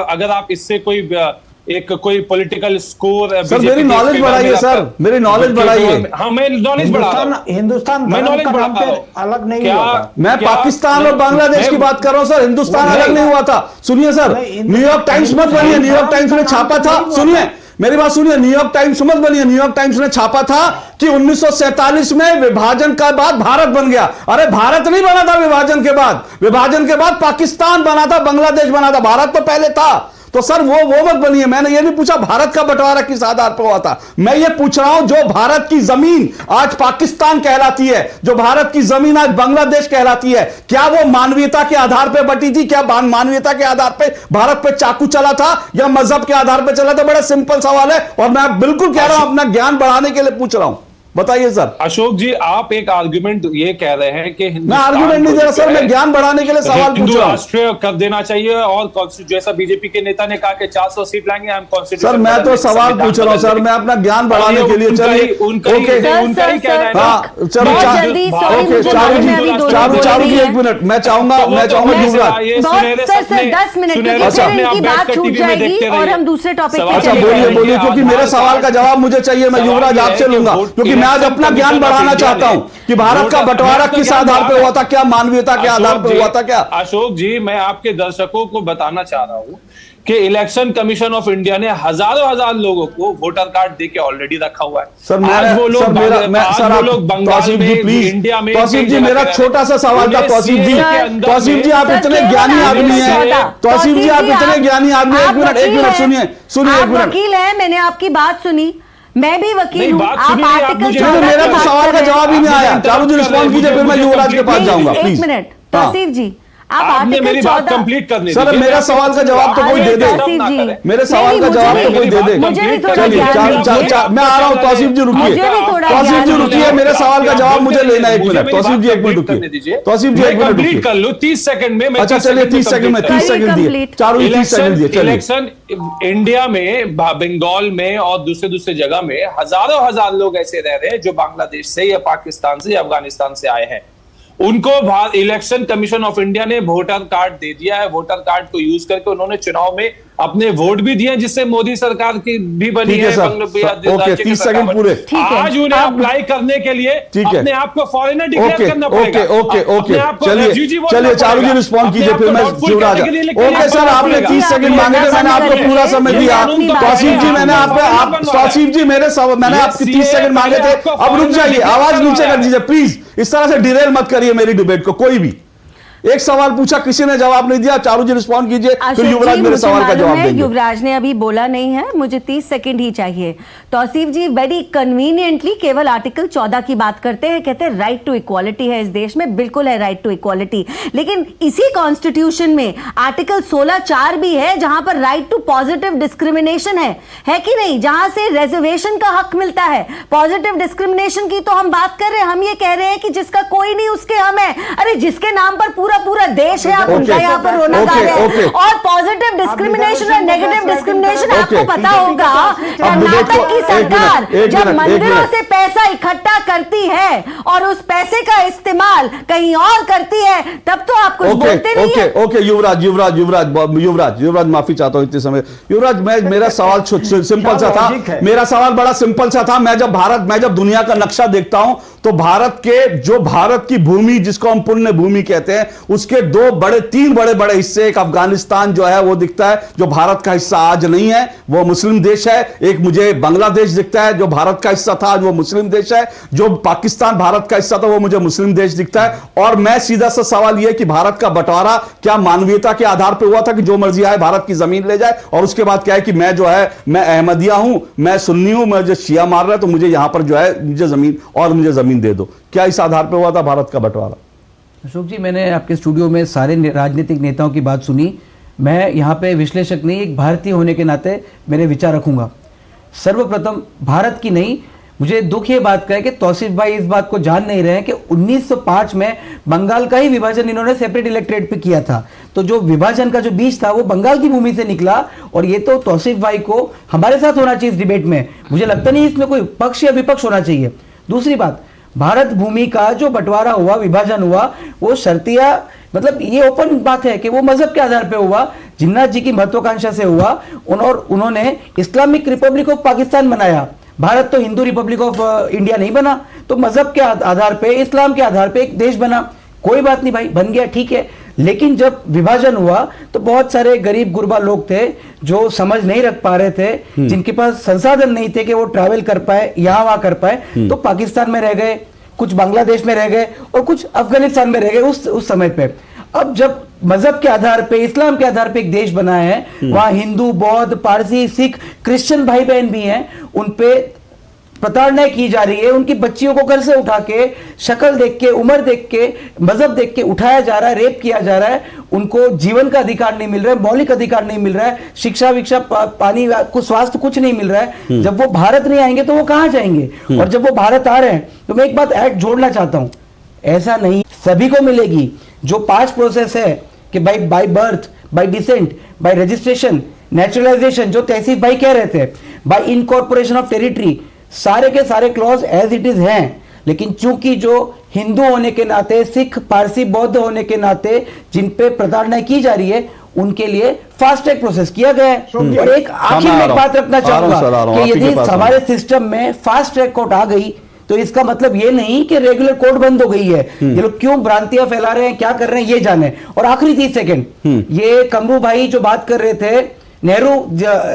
Speaker 2: अगर आप इससे कोई पॉलिटिकल स्कोर,
Speaker 1: सर मेरी नॉलेज बढ़ाइए, सर मेरी नॉलेज बढ़ाइए।
Speaker 2: हाँ, मैं नॉलेज बढ़ा रहा हूं।
Speaker 12: हिंदुस्तान
Speaker 2: मैं नॉलेज बढ़ाता हूं,
Speaker 12: अलग नहीं हुआ था।
Speaker 1: मैं पाकिस्तान और बांग्लादेश की बात कर रहा हूं सर, हिंदुस्तान अलग नहीं हुआ था। सुनिए सर, न्यूयॉर्क टाइम्स मत बनिए, न्यूयॉर्क टाइम्स ने छापा था, सुनिए, मेरी बात सुनिए, न्यूयॉर्क टाइम्स मत बनिए, न्यूयॉर्क टाइम्स ने छापा था कि 1947 में विभाजन के बाद भारत बन गया। अरे भारत नहीं बना था विभाजन के बाद, विभाजन के बाद पाकिस्तान बना था, बांग्लादेश बना था, भारत तो पहले था। तो सर वो मत बनिए। मैंने ये नहीं पूछा भारत का बंटवारा किस आधार पर हुआ था, मैं ये पूछ रहा हूं जो भारत की जमीन आज पाकिस्तान कहलाती है, जो भारत की जमीन आज बांग्लादेश कहलाती है, क्या वो मानवीयता के आधार पर बटी थी? क्या मानवीयता के आधार पर भारत पे चाकू चला था या मजहब के आधार पर चला था? बड़ा सिंपल सवाल है और मैं बिल्कुल कह रहा हूं, अपना ज्ञान बढ़ाने के लिए पूछ रहा हूं। बताइए सर।
Speaker 2: अशोक जी, आप एक आर्गुमेंट ये कह रहे हैं कि
Speaker 1: मैं आर्गुमेंट नहीं दे रहा सर, मैं ज्ञान बढ़ाने के लिए सवाल पूछ रहा हूं।
Speaker 2: राष्ट्रीय कर देना चाहिए और जैसा बीजेपी के नेता ने कहा कि 400 सीट लाएंगे हम कॉन्स्टिट्यूशन।
Speaker 1: सर मैं तो सवाल पूछ रहा हूं सर, मैं अपना ज्ञान बढ़ाने के लिए। चलिए
Speaker 2: उनका ही कहना है।
Speaker 1: हाँ चलो चारू जी एक मिनट, मैं चाहूंगा
Speaker 13: युवराज 10 मिनट की बात छूट जाएगी और हम दूसरे टॉपिक पे
Speaker 1: चलेंगे। बोलिए क्योंकि मेरे सवाल का जवाब मुझे चाहिए, मैं युवराज आपसे लूंगा क्योंकि मैं आज अपना ज्ञान बढ़ाना चाहता हूं कि भारत का बंटवारा किस आधार पर हुआ था, क्या मानवीयता के आधार पर हुआ था क्या?
Speaker 2: अशोक जी, मैं आपके दर्शकों को बताना चाह रहा हूं कि इलेक्शन कमीशन ऑफ इंडिया ने हजारों लोगों को वोटर कार्ड देके ऑलरेडी रखा हुआ है।
Speaker 1: सर वो लोग बंगाल में, इंडिया में। तौसीफ जी मेरा छोटा सा सवाल था। तौसीफ जी आप इतने ज्ञानी आदमी हैं, तौसीफ जी आप इतने ज्ञानी आदमी हैं, एक मिनट सुनिए एक मिनट।
Speaker 13: वकील है, मैंने आपकी बात सुनी, मैं भी वकील हूं। आप आर्टिकल
Speaker 1: मेरा तो सवाल का जवाब ही नहीं आया। चारू जी रिस्पॉन्ड कीजिए, फिर मैं युवराज के पास जाऊंगा प्लीज।
Speaker 13: एक मिनट तौसीफ जी, आप
Speaker 2: आपने
Speaker 13: आर्टिकल
Speaker 2: मेरी बात कंप्लीट करनी
Speaker 1: सर, मेरा सवाल का जवाब तो कोई दे दे। मेरे सवाल का जवाब तो कोई दे दे। चलिए मैं आ रहा हूँ। तौसीफ जी रुकिए, तौसीफ जी रुकिए, मेरे सवाल का जवाब मुझे लेना है। एक मिनट तौसीफ जी, एक मिनट रुकिए। तौसीफ जी एक मिनट रुकिए,
Speaker 2: कर लो 30 सेकंड में।
Speaker 1: अच्छा चलिए 30 सेकंड में, 30 सेकंड दिए चारू, 30 सेकंड दिए।
Speaker 2: इलेक्शन इंडिया में, बंगाल में और दूसरे जगह में हजार लोग ऐसे रह रहे हैं जो बांग्लादेश से या पाकिस्तान से या अफगानिस्तान से आए हैं। उनको इलेक्शन कमीशन ऑफ इंडिया ने वोटर कार्ड दे दिया है। वोटर कार्ड को यूज करके उन्होंने चुनाव में अपने वोट भी दिए, जिससे मोदी सरकार की भी बनी है।
Speaker 1: ओके 30 सेकंड पूरे।
Speaker 2: आज उन्हें अप्लाई करने के लिए अपने आप को फॉरेनर डिक्लेयर करना पड़ेगा।
Speaker 1: चलिए चारू जी रिस्पॉन्ड कीजिए, फिर मैं युवराज। ओके सर, आपने 30 सेकंड मांगे थे, मैंने आपको पूरा समय दिया। तौसीफ जी मैंने तौसीफ जी मैंने आपके 30 सेकंड मांगे थे। अब रुक जाइए, आवाज नीचे कर दीजिए प्लीज। इस तरह से डिरेल मत करिए मेरी डिबेट को। कोई भी एक सवाल पूछा, किसी ने जवाब नहीं दिया। चारू जी रिस्पॉन्ड कीजिए, फिर युवराज मेरे सवाल का जवाब देंगे।
Speaker 13: युवराज ने अभी बोला नहीं है, मुझे 30 सेकंड ही चाहिए। तौसीफ जी वेरी कन्वीनियंटली केवल आर्टिकल 14 की बात करते हैं, कहते हैं राइट टू इक्वालिटी है इस देश में। बिल्कुल है राइट टू इक्वालिटी, लेकिन इसी कॉन्स्टिट्यूशन में आर्टिकल 16(4) भी है जहां पर राइट टू पॉजिटिव डिस्क्रिमिनेशन है कि नहीं, जहां से रिजर्वेशन का हक मिलता है। पॉजिटिव डिस्क्रिमिनेशन की तो हम बात कर रहे हैं, हम ये कह रहे हैं कि जिसका कोई नहीं उसके हम है। अरे जिसके नाम पर पूरा देश है, आप उनका यहाँ पर रोना गा रहे हैं। और पॉजिटिव डिस्क्रिमिनेशन और नेगेटिव डिस्क्रिमिनेशन आपको पता होगा, कर्नाटक की सरकार जब मंदिरों से पैसा इकट्ठा करती है और उस पैसे का इस्तेमाल कहीं और करती है, तब तो आप कुछ बोलते नहीं है।
Speaker 1: ओके युवराज माफी चाहता हूं इतने समय। युवराज मेरा सवाल सिंपल सा था, मेरा सवाल बड़ा सिंपल सा था। मैं जब दुनिया का नक्शा देखता हूं तो भारत की भूमि, जिसको हम पुण्य भूमि कहते हैं, उसके तीन बड़े हिस्से, एक अफगानिस्तान जो है वो दिखता है जो भारत का हिस्सा आज नहीं है, वो मुस्लिम देश है। एक मुझे बांग्लादेश दिखता है जो भारत का हिस्सा था, आज वो मुस्लिम देश है। जो पाकिस्तान भारत का हिस्सा था वो मुझे मुस्लिम देश दिखता है। और मैं सीधा सा सवाल यह कि भारत का बंटवारा क्या मानवीयता के आधार पर हुआ था कि जो मर्जी आए भारत की जमीन ले जाए, और उसके बाद क्या है कि मैं अहमदिया हूं, मैं सुन्नी हूं, मैं जो शिया मार रहा है तो मुझे यहां पर जो है मुझे जमीन दे दो। क्या इस आधार पर हुआ था भारत का बंटवारा?
Speaker 4: अशोक जी, मैंने आपके स्टूडियो में सारे राजनीतिक नेताओं की बात सुनी। मैं यहाँ पे विश्लेषक नहीं, एक भारतीय होने के नाते मेरे विचार रखूंगा। सर्वप्रथम भारत की नहीं, मुझे दुख ये बात का है कि तौसीफ भाई इस बात को जान नहीं रहे हैं कि 1905 में बंगाल का ही विभाजन इन्होंने सेपरेट इलेक्ट्रेट पे किया था। तो जो विभाजन का जो बीज था वो बंगाल की भूमि से निकला, और ये तो तौसीफ भाई को हमारे साथ होना चाहिए इस डिबेट में। मुझे लगता नहीं इसमें कोई पक्ष या विपक्ष होना चाहिए। दूसरी बात, भारत भूमि का जो बंटवारा हुआ, विभाजन हुआ, वो शर्तिया, मतलब ये ओपन बात है कि वो मजहब के आधार पे हुआ, जिन्ना जी की महत्वाकांक्षा से हुआ। और उन्होंने इस्लामिक रिपब्लिक ऑफ पाकिस्तान बनाया। भारत तो हिंदू रिपब्लिक ऑफ इंडिया नहीं बना, तो मजहब के आधार पे, इस्लाम के आधार पे एक देश बना। कोई बात नहीं भाई, बन गया, ठीक है। लेकिन जब विभाजन हुआ तो बहुत सारे गरीब गुरबा लोग थे जो समझ नहीं रख पा रहे थे, जिनके पास संसाधन नहीं थे कि वो ट्रैवल कर पाए, यहाँ वहां कर पाए, तो पाकिस्तान में रह गए, कुछ बांग्लादेश में रह गए और कुछ अफगानिस्तान में रह गए उस समय पे। अब जब मजहब के आधार पे, इस्लाम के आधार पे एक देश बना है, वहां हिंदू, बौद्ध, पारसी, सिख, क्रिश्चियन भाई बहन भी हैं, उन पे प्रताड़ना की जा रही है, उनकी बच्चियों को घर से उठा के, शक्ल देख के, उम्र देख के, मजहब देख के उठाया जा रहा है, रेप किया जा रहा है, उनको जीवन का अधिकार नहीं मिल रहा है, मौलिक अधिकार नहीं मिल रहा है, शिक्षा विक्षा पानी कुछ स्वास्थ्य कुछ नहीं मिल रहा है। जब वो भारत नहीं आएंगे तो वो कहां जाएंगे? और जब वो भारत आ रहे हैं तो मैं एक बात ऐड जोड़ना चाहता हूं, ऐसा नहीं सभी को मिलेगी। जो 5 प्रोसेस है कि by birth, bye decent, bye registration, naturalisation, जो तहसीफ भाई कह रहे थे, बाय इनकॉर्पोरेशन ऑफ टेरिटरी, सारे के सारे क्लॉज एज इट इज हैं। लेकिन चूंकि जो हिंदू होने के नाते, सिख, पारसी, बौद्ध होने के नाते जिन पे प्रताड़ना की जा रही है, उनके लिए फास्ट ट्रैक प्रोसेस किया गया है। और एक आखिर में एक बात रखना चाहूंगा कि यदि हमारे सिस्टम में फास्ट ट्रैक कोर्ट आ गई तो इसका मतलब ये नहीं कि रेगुलर कोर्ट बंद हो गई है। ये लोग क्यों भ्रांतियां फैला रहे हैं, क्या कर रहे हैं, ये जाने। और आखिरी 30 सेकेंड, ये कमरू भाई जो बात कर रहे थे नेहरू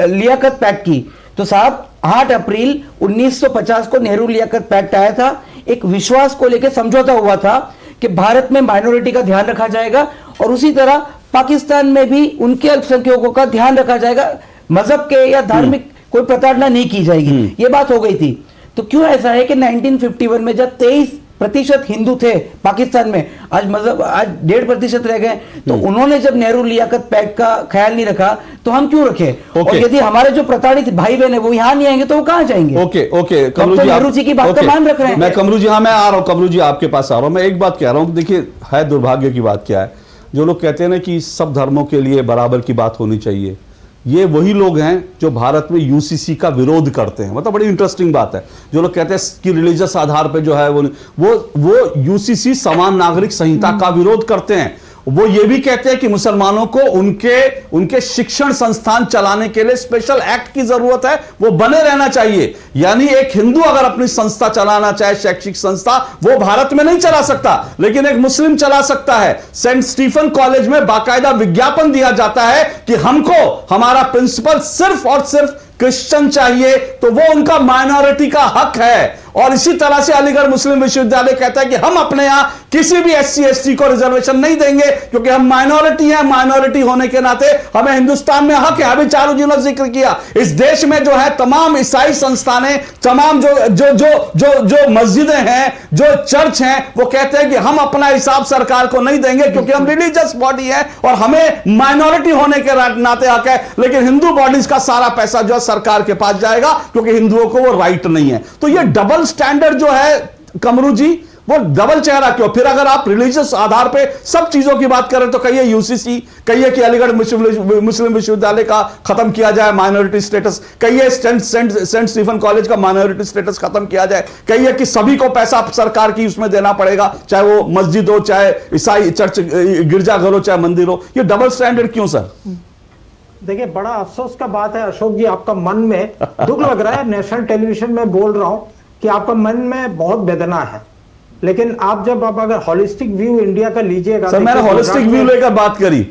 Speaker 4: लियाकत पैक्ट की, तो साहब 8 अप्रैल 1950 को नेहरू लियाकत पैक्ट आया था। एक विश्वास को लेकर समझौता हुआ था कि भारत में माइनॉरिटी का ध्यान रखा जाएगा और उसी तरह पाकिस्तान में भी उनके अल्पसंख्यकों का ध्यान रखा जाएगा, मजहब के या धार्मिक कोई प्रताड़ना नहीं की जाएगी, ये बात हो गई थी। तो क्यों ऐसा है कि 1951 में जब 23% हिंदू थे पाकिस्तान में, आज 1.5% रह गए, तो उन्होंने जब नेहरू लियाकत पैक्ट का ख्याल नहीं रखा तो हम क्यों रखें? और यदि हमारे जो प्रताड़ित भाई बहन है वो यहाँ नहीं आएंगे तो वो कहाँ जाएंगे?
Speaker 1: ओके कमरू जी,
Speaker 4: नेहरू जी की बात का मान रख रहे हैं।
Speaker 1: मैं कमरू जी, हाँ मैं आ रहा हूँ, कमरू जी आपके पास आ रहा हूँ। मैं एक बात कह रहा हूँ, देखिए है दुर्भाग्य की बात क्या है, जो लोग कहते हैं ना कि सब धर्मों के लिए बराबर की बात होनी चाहिए, ये वही लोग हैं जो भारत में यूसीसी का विरोध करते हैं। मतलब बड़ी इंटरेस्टिंग बात है, जो लोग कहते हैं कि रिलीजियस आधार पे जो है वो यूसीसी समान नागरिक संहिता का विरोध करते हैं। वो ये भी कहते हैं कि मुसलमानों को उनके शिक्षण संस्थान चलाने के लिए स्पेशल एक्ट की जरूरत है, वो बने रहना चाहिए। यानी एक हिंदू अगर अपनी संस्था चलाना चाहे, शैक्षिक संस्था, वो भारत में नहीं चला सकता, लेकिन एक मुस्लिम चला सकता है। सेंट स्टीफन कॉलेज में बाकायदा विज्ञापन दिया जाता है कि हमको हमारा प्रिंसिपल सिर्फ और सिर्फ क्रिश्चियन चाहिए, तो वो उनका माइनॉरिटी का हक है। और इसी तरह से अलीगढ़ मुस्लिम विश्वविद्यालय कहता है कि हम अपने यहां किसी भी SC ST को रिजर्वेशन नहीं देंगे क्योंकि हम माइनॉरिटी हैं, माइनॉरिटी होने के नाते हमें हिंदुस्तान में हक है। अभी चारू जी ने जिक्र किया, इस देश में जो है तमाम ईसाई संस्थानें, तमाम जो मस्जिदें हैं, जो चर्च हैं, वो कहते हैं कि हम अपना हिसाब सरकार को नहीं देंगे क्योंकि हम रिलीजियस बॉडी है और हमें माइनॉरिटी होने के नाते हक है। लेकिन हिंदू बॉडीज का सारा पैसा जो सरकार के पास जाएगा क्योंकि हिंदुओं को वो राइट नहीं है। तो ये डबल स्टैंडर्ड जो है कमरू जी, वो डबल चेहरा क्यों? फिर अगर आप रिलीजियस आधार पे सब चीजों की बात करें तो कहिए यूसीसी, कहिए कि अलीगढ़ मुस्लिम विश्वविद्यालय का खत्म किया जाए माइनॉरिटी स्टेटस, कहिए सेंट स्टीफन कॉलेज का माइनॉरिटी स्टेटस खत्म किया जाए, कहिए कि सभी को पैसा सरकार की उसमें देना पड़ेगा, चाहे वो मस्जिद हो, चाहे ईसाई चर्च गिरजाघर हो, चाहे मंदिर हो। ये डबल स्टैंडर्ड क्यों सर?
Speaker 12: देखिए, बड़ा अफसोस का बात है अशोक जी, आपका मन में दुख लग रहा है। नेशनल टेलीविजन में बोल रहा हूं कि आपका मन में बहुत वेदना है, लेकिन आप अगर होलिस्टिक व्यू इंडिया का लीजिएगा।
Speaker 1: सर मैंने होलिस्टिक व्यू लेकर बात करी।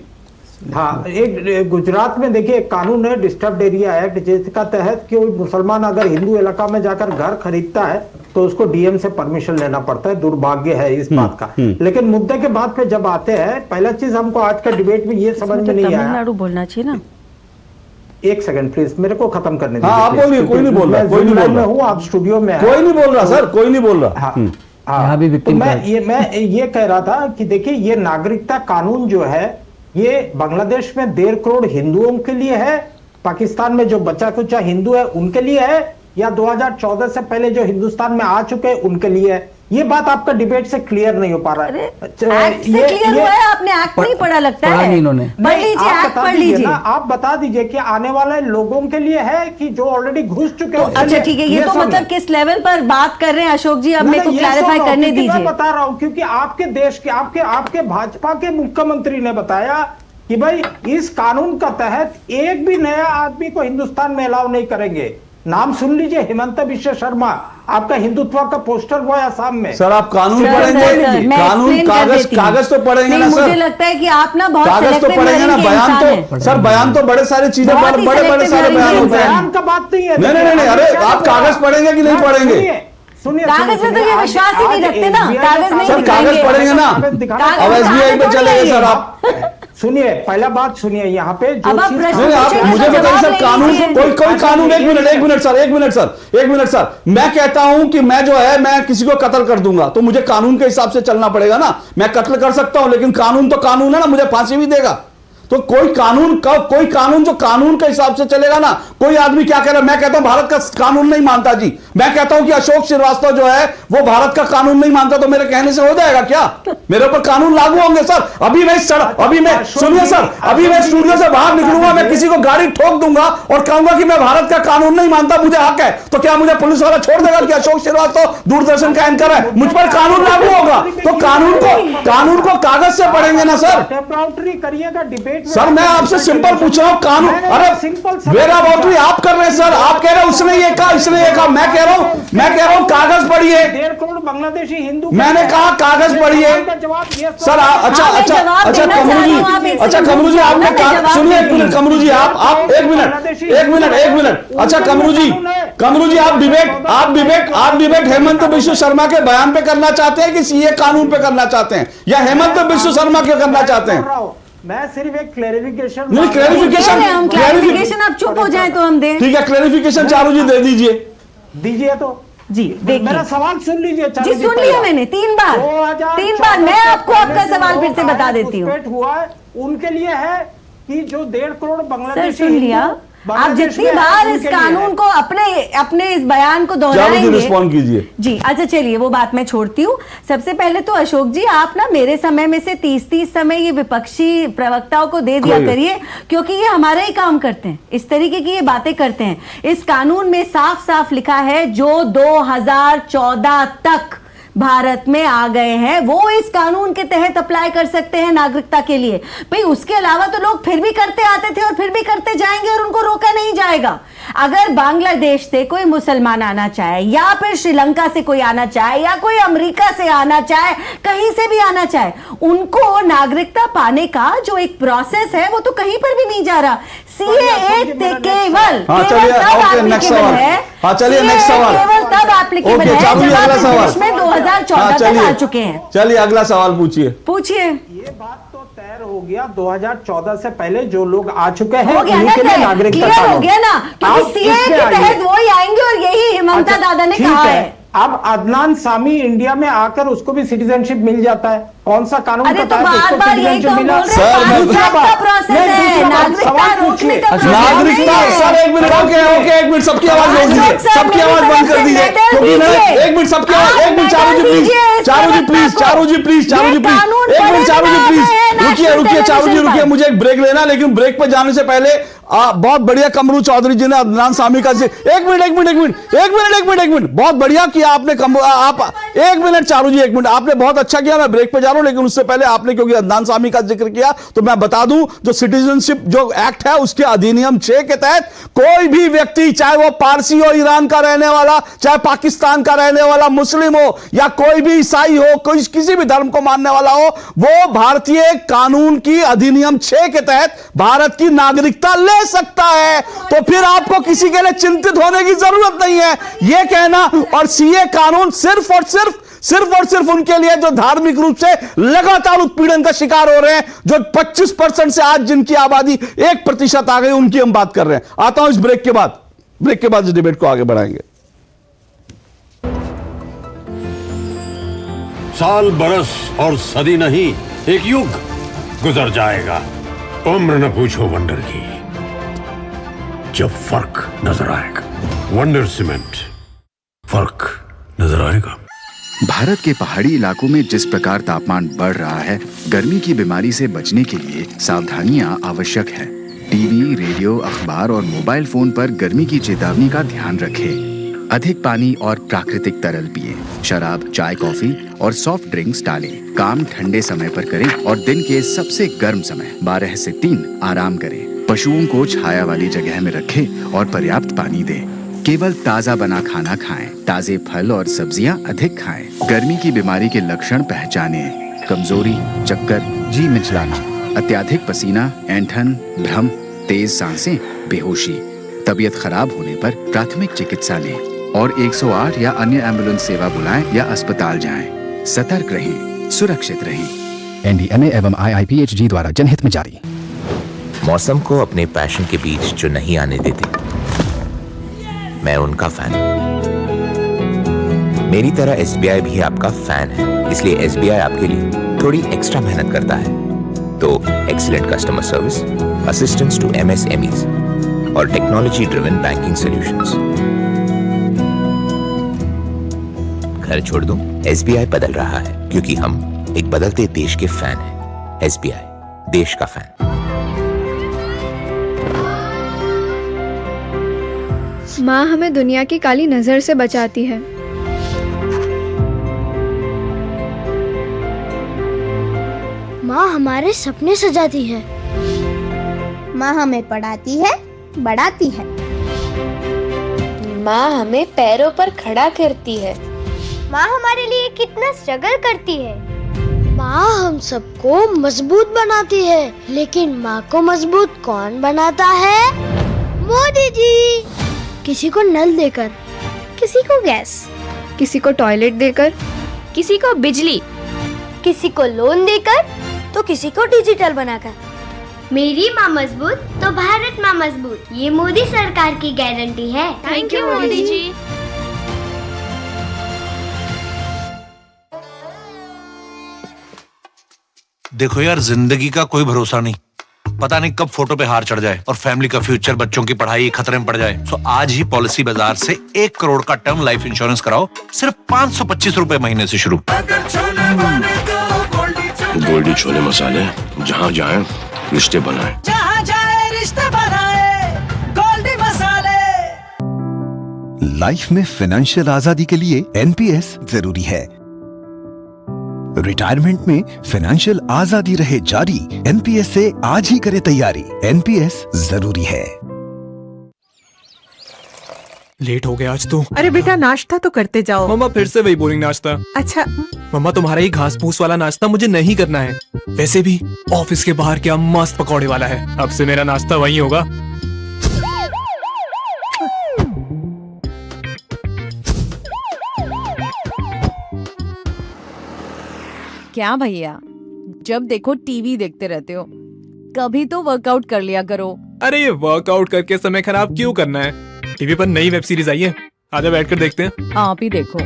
Speaker 12: हाँ, एक गुजरात में देखिए एक कानून है डिस्टर्ब्ड एरिया एक्ट, जिसका तहत कोई मुसलमान अगर हिंदू इलाका में जाकर घर खरीदता है तो उसको डीएम से परमिशन लेना पड़ता है। दुर्भाग्य है इस बात का। लेकिन मुद्दे के बाद पे जब आते हैं, पहला चीज हमको आज का डिबेट में ये समझ में नहीं आया।
Speaker 13: तमिलनाडु बोलना चाहिए ना।
Speaker 12: एक सेकंड प्लीज, मेरे को खत्म करने दीजिए।
Speaker 1: आप बोलिए, कोई नहीं बोल रहा, कोई नहीं बोल रहा।
Speaker 12: हूँ, आप स्टूडियो में
Speaker 1: कोई नहीं बोल रहा सर, कोई नहीं बोल रहा।
Speaker 12: हाँ, तो मैं ये कह रहा था कि देखिए, ये नागरिकता कानून जो है ये बांग्लादेश में 1.5 करोड़ हिंदुओं के लिए है, पाकिस्तान में जो बचा कुचा हिंदू है उनके लिए है, या 2014 से पहले जो हिंदुस्तान में आ चुके हैं उनके लिए है। ये बात आपका डिबेट से क्लियर नहीं हो पा रहा है।
Speaker 13: एक्ट से क्लियर हुआ है, आपने एक्ट नहीं पढ़ा लगता है। पढ़ लीजिए, एक्ट पढ़ लीजिए।
Speaker 12: आप बता दीजिए कि आने वाले लोगों के लिए है कि जो ऑलरेडी घुस चुके हैं।
Speaker 13: अच्छा ठीक है, ये तो मतलब किस लेवल पर बात कर रहे हैं अशोक जी, अब मेरे को क्लैरिफाई करने दीजिए।
Speaker 12: मैं बता रहा हूँ क्योंकि आपके देश के आपके भाजपा के मुख्यमंत्री ने बताया कि भाई इस कानून का तहत एक भी नया आदमी को हिंदुस्तान में अलाउ नहीं करेंगे। नाम सुन लीजिए, हिमंत बिश्व शर्मा, आपका हिंदुत्व का पोस्टर बॉय असम में।
Speaker 1: सर आप कानून पढ़ेंगे, कानून कागज तो पढ़ेंगे ना सर।
Speaker 13: मुझे लगता है कि आप ना बहुत
Speaker 1: कागज तो पढ़ेंगे ना, बयान तो सर, बयान तो बड़े सारी चीजें, बड़े सारे बयान होते हैं।
Speaker 12: बयान का बात नहीं है।
Speaker 1: नहीं, अरे आप कागज पढ़ेंगे कि नहीं पढ़ेंगे?
Speaker 12: सुनिए,
Speaker 13: कागज में तो ये विश्वास ही नहीं रखते ना, कागज नहीं
Speaker 1: सर कागज पढ़ेंगे ना, अब SBI पे चलेंगे सर आप।
Speaker 12: सुनिए, पहला बात सुनिए, यहाँ पे जो
Speaker 13: अब आप
Speaker 12: चीज-
Speaker 13: प्रश्न
Speaker 1: नहीं, आप
Speaker 13: पूछिए,
Speaker 1: मुझे
Speaker 13: जवाब
Speaker 1: बताइए सर,
Speaker 13: नहीं
Speaker 1: कानून
Speaker 13: दीजिए।
Speaker 1: कोई कानून, एक मिनट सर, मैं कहता हूं कि मैं जो है मैं किसी को कत्ल कर दूंगा तो मुझे कानून के हिसाब से चलना पड़ेगा ना। मैं कत्ल कर सकता हूं लेकिन कानून तो कानून है ना, मुझे फांसी भी देगा। तो कोई कानून जो कानून के हिसाब से चलेगा ना। कोई आदमी क्या कह रहा है, मैं कहता हूं भारत का कानून नहीं मानता जी, मैं कहता हूं कि अशोक श्रीवास्तव जो है वो भारत का कानून नहीं मानता, तो मेरे कहने से हो जाएगा क्या? मेरे ऊपर कानून लागू होंगे सर? अभी मैं सुनिए सर, अभी मैं स्टूडियो से बाहर निकलूंगा, मैं किसी को गाड़ी ठोक दूंगा और कहूंगा कि मैं भारत का कानून नहीं मानता, मुझे हक है, तो क्या मुझे पुलिस वाला छोड़ देगा कि अशोक श्रीवास्तव दूरदर्शन का एंकर है, मुझ पर कानून लागू होगा? तो कानून को कागज से पढ़ेंगे ना सर।
Speaker 12: करिएगा डिबेट।
Speaker 1: सर मैं आपसे सिंपल पूछ रहा हूं, कानून, अरे वेरा बाउंड्री आप कर रहे हैं सर, आप कह रहे हैं उसने ये कहा, मैं कह रहा हूं कागज पढ़िए।
Speaker 12: 1.5 करोड़ बांग्लादेशी हिंदू,
Speaker 1: मैंने कहा कागज पढ़िए सर। अच्छा कमरू जी आपने कहा, सुनिए एक मिनट कमरू जी, आप एक मिनट। अच्छा कमरू जी आप डिबेट हेमंत बिश्व शर्मा के बयान पे करना चाहते हैं कि सीए कानून पे करना चाहते हैं, या हेमंत बिश्व शर्मा के करना चाहते हैं?
Speaker 12: मैं सिर्फ एक क्लैरिफिकेशन,
Speaker 1: नहीं
Speaker 13: क्लैरिफिकेशन आप चुप हो जाए तो हम दें।
Speaker 1: ठीक है, क्लैरिफिकेशन चारू जी दे दीजिए
Speaker 12: तो
Speaker 13: जी। देखिए
Speaker 12: मेरा सवाल सुन लीजिए।
Speaker 13: जी सुन लिया मैंने 3 बार। मैं आपको आपका सवाल फिर से बता देती हूँ।
Speaker 12: हुआ है उनके लिए है कि जो 1.5 करोड़ बांग्लादेशी
Speaker 13: सुन लिया। आप जितनी बार इस कानून को अपने इस बयान को दोहराएंगे,
Speaker 1: रिस्पॉन्ड कीजिए
Speaker 13: जी। अच्छा चलिए वो बात मैं छोड़ती हूँ। सबसे पहले तो अशोक जी आप ना मेरे समय में से 30 समय ये विपक्षी प्रवक्ताओं को दे दिया करिए, क्योंकि ये हमारा ही काम करते हैं, इस तरीके की ये बातें करते हैं। इस कानून में साफ साफ लिखा है जो 2014 तक भारत में आ गए हैं वो इस कानून के तहत अप्लाई कर सकते हैं नागरिकता के लिए। भाई उसके अलावा तो लोग फिर भी करते आते थे और फिर भी करते जाएंगे और उनको रोका नहीं जाएगा। अगर बांग्लादेश से कोई मुसलमान आना चाहे, या फिर श्रीलंका से कोई आना चाहे, या कोई अमेरिका से आना चाहे, कहीं से भी आना चाहे, उनको नागरिकता पाने का जो एक प्रोसेस है वो तो कहीं पर भी नहीं जा रहा। सीएए केवल
Speaker 1: चलिए नेक्स्ट सवाल,
Speaker 13: केवल तब एप्लीकेबल है जब आप इसमें 2014 तक आ चुके हैं।
Speaker 1: चलिए अगला सवाल पूछिए।
Speaker 12: ये बात तो तय हो गया 2014 से पहले जो लोग आ चुके हैं
Speaker 13: हो गया ना, क्लियर हो गया ना, क्योंकि सीएए के तहत वो ही आएंगे और यही हिमंता दादा ने कहा है।
Speaker 12: अब अदनान सामी इंडिया में आकर उसको भी सिटीजनशिप मिल जाता है। कौन सा कानून?
Speaker 13: अरे तो बार-बार यही तो बोल रहे हैं, का प्रोसेस है, नागरिकता रोकने का
Speaker 1: नागरिकता। सर एक मिनट सबकी आवाज बंद कीजिए, सबकी आवाज बंद कर दीजिए, क्योंकि एक मिनट सबकी आवाज, एक minute Charu ji please, Charu ji please रुकिए चारू जी रुकिए, मुझे एक ब्रेक लेना, लेकिन ब्रेक पे जाने से पहले बहुत बढ़िया कमरू चौधरी जी ने अदनान सामी का एक मिनट बहुत बढ़िया किया आपने। आप एक मिनट चारू जी, एक मिनट, आपने बहुत अच्छा किया। मैं ब्रेक पे जा रहा हूं, लेकिन उससे पहले आपने क्योंकि अदनान सामी का जिक्र किया तो मैं बता दूं, जो सिटीजनशिप जो एक्ट है उसके अधिनियम 6 के तहत कोई भी व्यक्ति, चाहे वो पारसी हो, ईरान का रहने वाला, चाहे पाकिस्तान का रहने वाला, मुस्लिम हो या कोई भी ईसाई हो, कोई किसी भी धर्म को मानने वाला हो, वो भारतीय कानून की अधिनियम 6 के तहत भारत की नागरिकता ले सकता है। तो फिर आपको किसी के लिए चिंतित होने की जरूरत नहीं है। यह कहना, और सीए कानून सिर्फ और सिर्फ उनके लिए जो धार्मिक रूप से लगातार उत्पीड़न का शिकार हो रहे हैं, जो 25% से आज जिनकी आबादी 1% आ गई, उनकी हम बात कर रहे हैं। आता हूं इस ब्रेक के बाद इस डिबेट को आगे बढ़ाएंगे।
Speaker 14: साल, बरस और सदी नहीं, एक युग गुजर जाएगा। उम्र न पूछो वंडर की, जब फर्क नजर आएगा। वंडर सीमेंट, फर्क नजर आएगा।
Speaker 22: भारत के पहाड़ी इलाकों में जिस प्रकार तापमान बढ़ रहा है, गर्मी की बीमारी से बचने के लिए सावधानियां आवश्यक है। टीवी, रेडियो, अखबार और मोबाइल फोन पर गर्मी की चेतावनी का ध्यान रखें। अधिक पानी और प्राकृतिक तरल पिए। शराब, चाय, कॉफी और सॉफ्ट ड्रिंक्स टालें। काम ठंडे समय पर करें और दिन के सबसे गर्म समय 12 से 3 आराम करें। पशुओं को छाया वाली जगह में रखें और पर्याप्त पानी दें। केवल ताजा बना खाना खाएं, ताजे फल और सब्जियां अधिक खाएं। गर्मी की बीमारी के लक्षण पहचानें, कमजोरी, चक्कर, जी मिचलाना, अत्याधिक पसीना, ऐंठन, भ्रम, तेज सांसें, बेहोशी। तबीयत खराब होने पर प्राथमिक चिकित्सा लें और 108 या अन्य एम्बुलेंस सेवा बुलाएं या अस्पताल जाएं। सतर्क रहें, सुरक्षित रहें।
Speaker 23: NDMA एवं IIPHG द्वारा जनहित में जारी।
Speaker 5: मौसम को अपने पैशन के बीच जो नहीं आने देते, मैं उनका फैन हूं। मेरी तरह SBI भी आपका फैन है, इसलिए SBI आपके लिए थोड़ी एक्स्ट्रा मेहनत करता है। तो excellent customer service, assistance to MSMEs और टेक्नोलॉजी ड्रिवन बैंकिंग सॉल्यूशंस। घर छोड़ दूं, SBI बदल रहा है क्योंकि हम एक बदलते देश के फैन हैं। SBI, देश का फैन।
Speaker 15: माँ हमें दुनिया की काली नजर से बचाती है।
Speaker 7: माँ हमारे सपने सजाती है।
Speaker 25: माँ हमें पढ़ाती है, बढ़ाती है।
Speaker 7: माँ हमें पैरों पर खड़ा करती है। माँ हमारे लिए कितना स्ट्रगल करती है। माँ हम सबको मजबूत बनाती है, लेकिन माँ को मजबूत कौन बनाता है? मोदी जी। किसी को नल देकर, किसी को गैस,
Speaker 15: किसी को टॉयलेट देकर,
Speaker 7: किसी को बिजली, किसी को लोन देकर, तो किसी को डिजिटल बनाकर। मेरी माँ मजबूत तो भारत माँ मजबूत, ये मोदी सरकार की गारंटी है।
Speaker 15: Thank you Modi ji.
Speaker 8: देखो यार, जिंदगी का कोई भरोसा नहीं, पता नहीं कब फोटो पे हार चढ़ जाए और फैमिली का फ्यूचर, बच्चों की पढ़ाई खतरे में पड़ जाए। तो आज ही पॉलिसी बाजार से 1 करोड़ का टर्म लाइफ इंश्योरेंस कराओ, सिर्फ 525 रुपए महीने से शुरू।
Speaker 14: गोल्डी छोले मसाले, जहाँ जाए रिश्ते बनाए,
Speaker 9: जहाँ जाए रिश्ते बनाए, गोल्डी मसाले।
Speaker 19: लाइफ में फाइनेंशियल आजादी के लिए NPS जरूरी है। रिटायरमेंट में फाइनेंशियल आजादी रहे जारी, NPS से आज ही करे तैयारी। NPS जरूरी है।
Speaker 21: लेट हो गया आज तो।
Speaker 26: अरे बेटा नाश्ता तो करते जाओ।
Speaker 21: मम्मा फिर से वही बोरिंग नाश्ता।
Speaker 26: अच्छा
Speaker 21: मम्मा, तुम्हारा ही घास फूस वाला नाश्ता मुझे नहीं करना है। वैसे भी ऑफिस के बाहर क्या मस्त पकौड़े वाला है, अब से मेरा नाश्ता वही होगा।
Speaker 27: क्या भैया, जब देखो टीवी देखते रहते हो, कभी तो वर्कआउट कर लिया करो।
Speaker 21: अरे ये वर्कआउट करके समय खराब क्यों करना है? टीवी पर नई वेब सीरीज आई है, आजा बैठकर देखते हैं।
Speaker 27: आप ही देखो।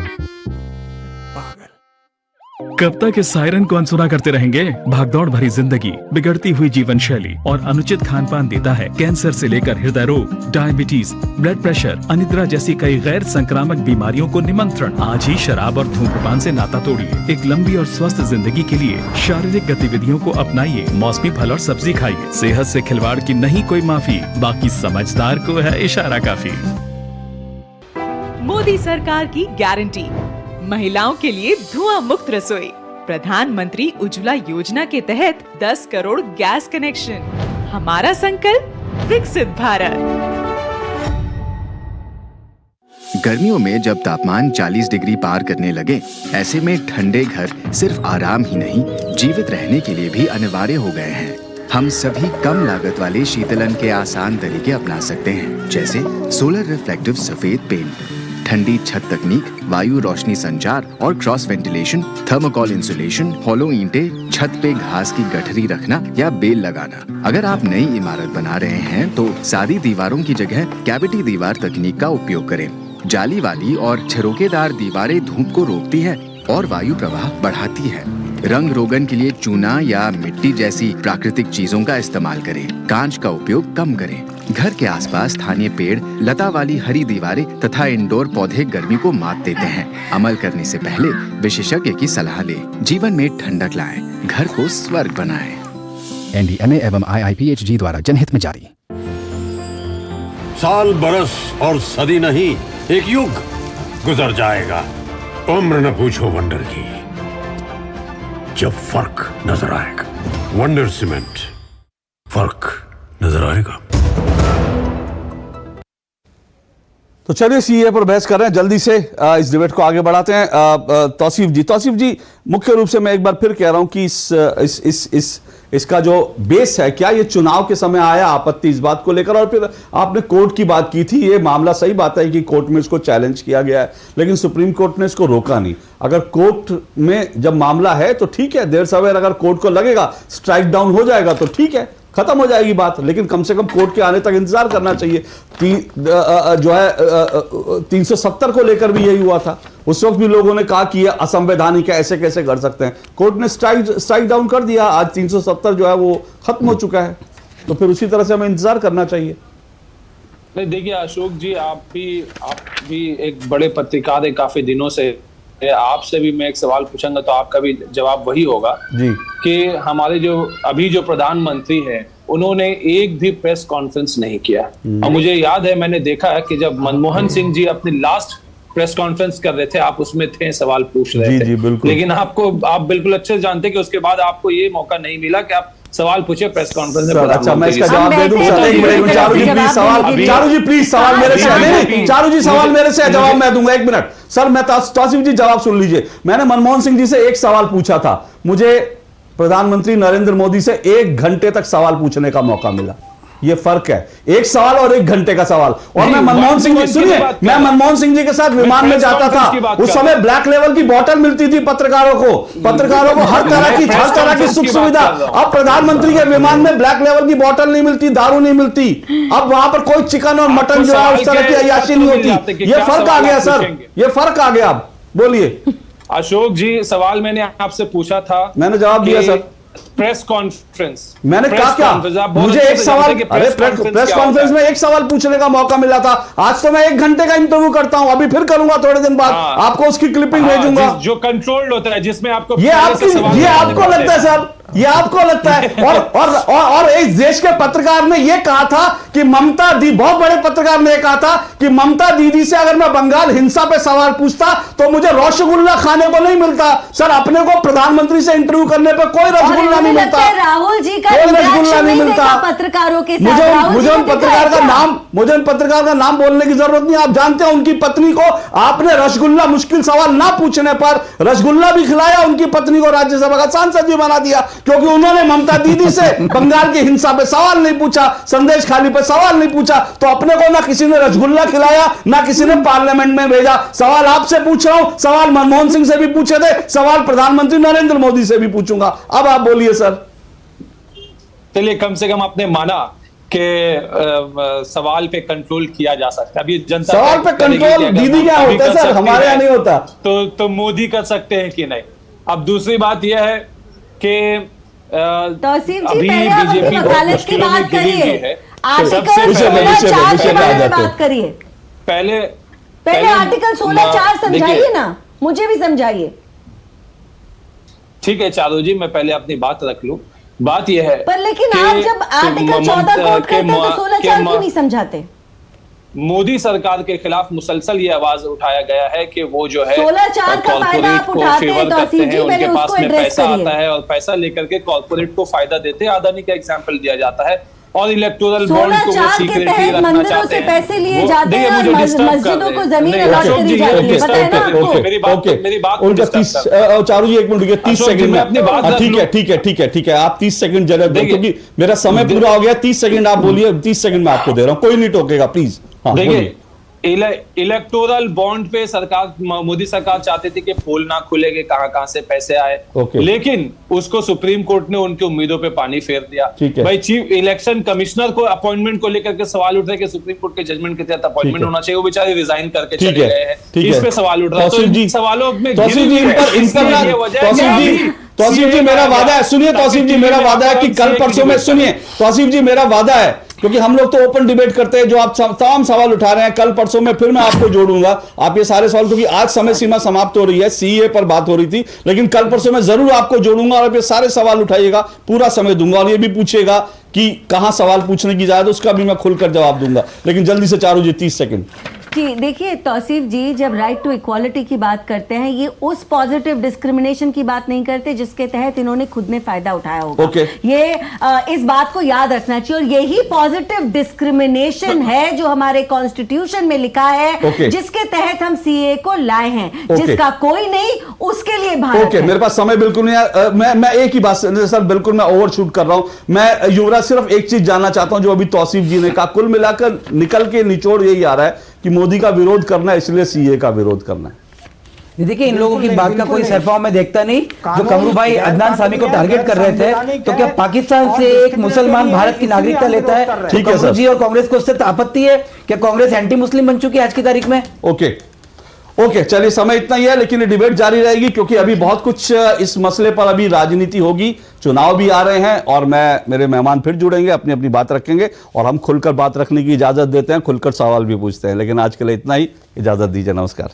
Speaker 28: कब तक इस सायरन को अनसुना करते रहेंगे? भागदौड़ भरी जिंदगी, बिगड़ती हुई जीवन शैली और अनुचित खान पान देता है कैंसर से लेकर हृदय रोग, डायबिटीज, ब्लड प्रेशर, अनिद्रा जैसी कई गैर संक्रामक बीमारियों को निमंत्रण। आज ही शराब और धूम्रपान से नाता तोड़िए। एक लंबी और स्वस्थ जिंदगी के लिए शारीरिक गतिविधियों को अपनाइए, मौसमी फल और सब्जी खाइए। सेहत से खिलवाड़ की नहीं कोई माफी, बाकी समझदार को है इशारा काफी।
Speaker 29: मोदी सरकार की गारंटी, महिलाओं के लिए धुआं मुक्त रसोई। प्रधानमंत्री उज्ज्वला योजना के तहत 10 करोड़ गैस कनेक्शन। हमारा संकल्प विकसित भारत।
Speaker 22: गर्मियों में जब तापमान 40 डिग्री पार करने लगे, ऐसे में ठंडे घर सिर्फ आराम ही नहीं, जीवित रहने के लिए भी अनिवार्य हो गए हैं। हम सभी कम लागत वाले शीतलन के आसान तरीके अपना सकते हैं, जैसे सोलर रिफ्लेक्टिव सफेद पेंट, ठंडी छत तकनीक, वायु रोशनी संचार और क्रॉस वेंटिलेशन, थर्मोकॉल इंसुलेशन, होलो ईंटें, छत पे घास की गठरी रखना या बेल लगाना। अगर आप नई इमारत बना रहे हैं तो सादी दीवारों की जगह कैविटी दीवार तकनीक का उपयोग करें। जाली वाली और छिरोकेदार दीवारें धूप को रोकती है और वायु प्रवाह बढ़ाती है। रंग रोगन के लिए चूना या मिट्टी जैसी प्राकृतिक चीजों का इस्तेमाल करें। कांच का उपयोग कम करें। घर के आसपास स्थानीय पेड़, लता वाली हरी दीवारें तथा इंडोर पौधे गर्मी को मात देते हैं। अमल करने से पहले विशेषज्ञ की सलाह लें। जीवन में ठंडक लाएं, घर को स्वर्ग बनाएं।
Speaker 23: NDMA एवं IIPHG द्वारा जनहित में जारी।
Speaker 14: साल, बरस और सदी नहीं, एक युग गुजर जाएगा। उम्र न पूछो वंडर की, जब फर्क नजर आएगा। वंडर सीमेंट, फर्क नजर आएगा।
Speaker 1: तो चलिए सीए पर बहस कर रहे हैं, जल्दी से इस डिबेट को आगे बढ़ाते हैं। तौसीफ जी, मुख्य रूप से मैं एक बार फिर कह रहा हूं कि इसका जो बेस है, क्या ये चुनाव के समय आया आपत्ति इस बात को लेकर? और फिर आपने कोर्ट की बात की थी, ये मामला सही बात है कि कोर्ट में इसको चैलेंज किया गया है, लेकिन सुप्रीम कोर्ट ने इसको रोका नहीं। अगर कोर्ट में जब मामला है तो ठीक है, देर सवेर अगर कोर्ट को लगेगा स्ट्राइक डाउन हो जाएगा तो ठीक है, खत्म हो जाएगी बात, लेकिन कम से कम कोर्ट के आने तक इंतजार करना चाहिए। जो है 370 को लेकर भी यही हुआ था, उस वक्त भी लोगों ने कहा कि ये असंवैधानिक है, ऐसे कैसे कर सकते हैं। कोर्ट ने स्ट्राइक डाउन कर दिया, आज 370 जो है वो खत्म हो चुका है, तो फिर उसी तरह से हमें इंतजार करना चाहिए।
Speaker 2: नहीं, देखिए अशोक जी, आप भी एक बड़े पत्रकार है काफी दिनों से, आपसे भी मैं एक सवाल पूछूंगा तो आपका भी जवाब वही होगा
Speaker 1: जी
Speaker 2: कि हमारे जो प्रधानमंत्री हैं उन्होंने एक भी प्रेस कॉन्फ्रेंस नहीं किया। और मुझे याद है, मैंने देखा है कि जब मनमोहन सिंह जी अपनी लास्ट प्रेस कॉन्फ्रेंस कर रहे थे, आप उसमें थे, सवाल पूछ रहे थे, लेकिन आप बिल्कुल अच्छे से जानते हैं कि उसके बाद आपको ये मौका नहीं मिला कि आप सवाल पूछे प्रेस कॉन्फ्रेंस में।
Speaker 1: अच्छा, मैं इसका जवाब दे दूं सर, एक मिनट। चारू जी प्लीज सवाल मेरे से, नहीं चारू जी सवाल मेरे से, जवाब मैं दूंगा, एक मिनट सर। मैं तौसीफ जी जवाब सुन लीजिए। मैंने मनमोहन सिंह जी से एक सवाल पूछा था, मुझे प्रधानमंत्री नरेंद्र मोदी से 1 घंटे तक सवाल पूछने का मौका मिला। ये फर्क है, एक सवाल और 1 घंटे का सवाल। और मैं मनमोहन सिंह जी, सुनिए, मैं मनमोहन सिंह जी के साथ विमान में जाता था, उस समय ब्लैक लेवल की बोतल मिलती थी पत्रकारों को हर तरह की सुख सुविधा। अब प्रधानमंत्री के विमान में ब्लैक लेवल की बोतल नहीं मिलती, दारू नहीं मिलती, अब वहां पर कोई चिकन और मटन जो है उस तरह की अय्याशी नहीं होती। ये फर्क आ गया सर, ये फर्क आ गया। अब बोलिए
Speaker 2: अशोक जी, सवाल मैंने आपसे पूछा था,
Speaker 1: मैंने जवाब दिया सर।
Speaker 2: प्रेस कॉन्फ्रेंस,
Speaker 1: मैंने कहा क्या, मुझे एक सवाल, अरे प्रेस कॉन्फ्रेंस में एक सवाल पूछने का मौका मिला था। आज तो मैं 1 घंटे का इंटरव्यू करता हूं, अभी फिर करूंगा थोड़े दिन बाद, आपको उसकी क्लिपिंग भेजूंगा।
Speaker 2: जो कंट्रोल्ड होता है, जिसमें आपको
Speaker 1: ये आपको लगता है सर, ये आपको लगता है। और इस देश के पत्रकार ने यह कहा था कि ममता दी, बहुत बड़े पत्रकार ने कहा था कि ममता दीदी से अगर मैं बंगाल हिंसा पे सवाल पूछता तो मुझे रसगुल्ला खाने को नहीं मिलता। सर, अपने को प्रधानमंत्री से इंटरव्यू करने पे कोई रसगुल्ला नहीं मिलता,
Speaker 13: राहुल जी का
Speaker 1: कोई रसगुल्ला नहीं मिलता
Speaker 13: पत्रकारों के साथ।
Speaker 1: मुझे उन पत्रकार का नाम बोलने की जरूरत नहीं। आप जानते हैं उनकी पत्नी को आपने रसगुल्ला, मुश्किल सवाल ना पूछने पर रसगुल्ला भी खिलाया, उनकी पत्नी को राज्यसभा का सांसद भी बना दिया, क्योंकि उन्होंने ममता दीदी से बंगाल की हिंसा पे सवाल नहीं पूछा, संदेश खाली पे सवाल नहीं पूछा। तो अपने को ना किसी ने रसगुल्ला खिलाया, ना किसी ने पार्लियामेंट में भेजा। सवाल आपसे पूछ रहा हूं, सवाल मनमोहन सिंह से भी पूछे थे, सवाल प्रधानमंत्री नरेंद्र मोदी से भी पूछूंगा। अब आप बोलिए सर।
Speaker 2: चलिए, कम से कम आपने माना कि सवाल पे कंट्रोल किया जा सकता है। अभी जनता
Speaker 1: सवाल पे कंट्रोल दीदी क्या होता है सर, हमारे यहाँ नहीं होता।
Speaker 2: तो मोदी कर सकते हैं कि नहीं। अब दूसरी बात यह है कि
Speaker 13: तौसीफ जी, पहले आप अपनी वकालत की बात करिए, आर्टिकल 16(4) के बारे में बात करिए। पहले आर्टिकल 16(4) समझाइए ना, मुझे भी समझाइए।
Speaker 2: ठीक है चारू जी, मैं पहले अपनी बात रख लूं। बात यह है,
Speaker 13: पर लेकिन आप जब आर्टिकल 14 कोट करते हैं तो 16(4) क्यों नहीं समझाते?
Speaker 2: मोदी सरकार के खिलाफ मुसलसल ये आवाज उठाया गया है कि वो जो है
Speaker 13: 16(4) का फायदा आप उठाते हैं तौसीफ जी,
Speaker 2: उनके पास में पैसा आता है और पैसा लेकर के कॉर्पोरेट को फायदा देते हैं। अदानी का एग्जांपल दिया जाता है और इलेक्टोरल बॉन्ड को वो सीक्रेटली रखना चाहते हैं।
Speaker 13: पैसे लिए जाते हैं और मस्जिदों को जमीन अलॉट करी जाती है, पता है ना?
Speaker 2: मेरी बात
Speaker 1: चारू जी 1 मिनट, 30 सेकंड में अपनी बात। ठीक है, आप 30 सेकंड जगह दो, क्योंकि मेरा समय पूरा हो गया। 30 सेकंड आप बोलिए, 30 सेकंड में आपको दे रहा हूं, कोई नहीं टोकेगा, प्लीज।
Speaker 2: देखिए, इलेक्टोरल बॉन्ड पे सरकार, मोदी सरकार चाहती थी कि पोल ना खुलेगे, कहां से पैसे आए, लेकिन उसको सुप्रीम कोर्ट ने उनकी उम्मीदों पे पानी फेर दिया। भाई, चीफ इलेक्शन कमिश्नर को अपॉइंटमेंट को लेकर के सवाल उठ रहे कि सुप्रीम कोर्ट के जजमेंट के तहत अपॉइंटमेंट होना चाहिए, वो बेचारे रिजाइन करके चले गए हैं। इस पे सवाल उठ रहा है, तो सवालों में
Speaker 1: तौसीफ जी मेरा वादा है, सुनिए तौसीफ जी, मेरा वादा है कि कल परसों में, सुनिए तौसीफ जी, मेरा वादा है, क्योंकि हम लोग तो ओपन डिबेट करते हैं, जो आप तमाम सवाल उठा रहे हैं, कल परसों में फिर मैं आपको जोड़ूंगा। आप ये सारे सवाल, क्योंकि आज समय सीमा समाप्त हो रही है, सीए पर बात हो रही थी, लेकिन कल परसों में जरूर आपको जोड़ूंगा और आप ये सारे सवाल उठाइएगा, पूरा समय दूंगा। और ये भी पूछिएगा कि कहां सवाल पूछने की इजाजत, उसका भी मैं खुलकर जवाब दूंगा। लेकिन जल्दी से चारू जी 30 सेकंड।
Speaker 13: जी देखिए तौसीफ जी, जब राइट टू इक्वालिटी की बात करते हैं, ये उस पॉजिटिव डिस्क्रिमिनेशन की बात नहीं करते जिसके तहत इन्होंने खुद ने फायदा उठाया होगा। ये इस बात को याद रखना चाहिए, और यही पॉजिटिव डिस्क्रिमिनेशन है जो हमारे कॉन्स्टिट्यूशन में लिखा है, जिसके तहत हम सीए को लाए हैं। जिसका कोई नहीं उसके लिए भारत है।
Speaker 1: मेरे पास समय बिल्कुल नहीं है। मैं एक ही बात सर, बिल्कुल मैं ओवरशूट कर रहा हूं। मैं युवराज सिर्फ एक चीज जानना चाहता हूं जो अभी तौसीफ जी ने कहा, कुल मिलाकर निकल के निचोड़ यही आ रहा है कि मोदी का विरोध करना है, इसलिए सीए का विरोध करना है।
Speaker 4: देखिए इन लोगों की बात का कोई सरफाव में देखता नहीं। जो कमरू भाई अदनान सामी को टारगेट कर रहे थे, तो क्या पाकिस्तान से एक मुसलमान भारत की नागरिकता लेता है? ठीक है सर जी, और कांग्रेस को उससे आपत्ति है? क्या कांग्रेस एंटी मुस्लिम बन चुकी है आज की तारीख में?
Speaker 1: ओके, चलिए समय इतना ही है, लेकिन ये डिबेट जारी रहेगी क्योंकि अभी बहुत कुछ इस मसले पर अभी राजनीति होगी, चुनाव भी आ रहे हैं और मेरे मेहमान फिर जुड़ेंगे, अपनी अपनी बात रखेंगे और हम खुलकर बात रखने की इजाजत देते हैं, खुलकर सवाल भी पूछते हैं। लेकिन आज के लिए इतना ही, इजाजत दीजिए, नमस्कार।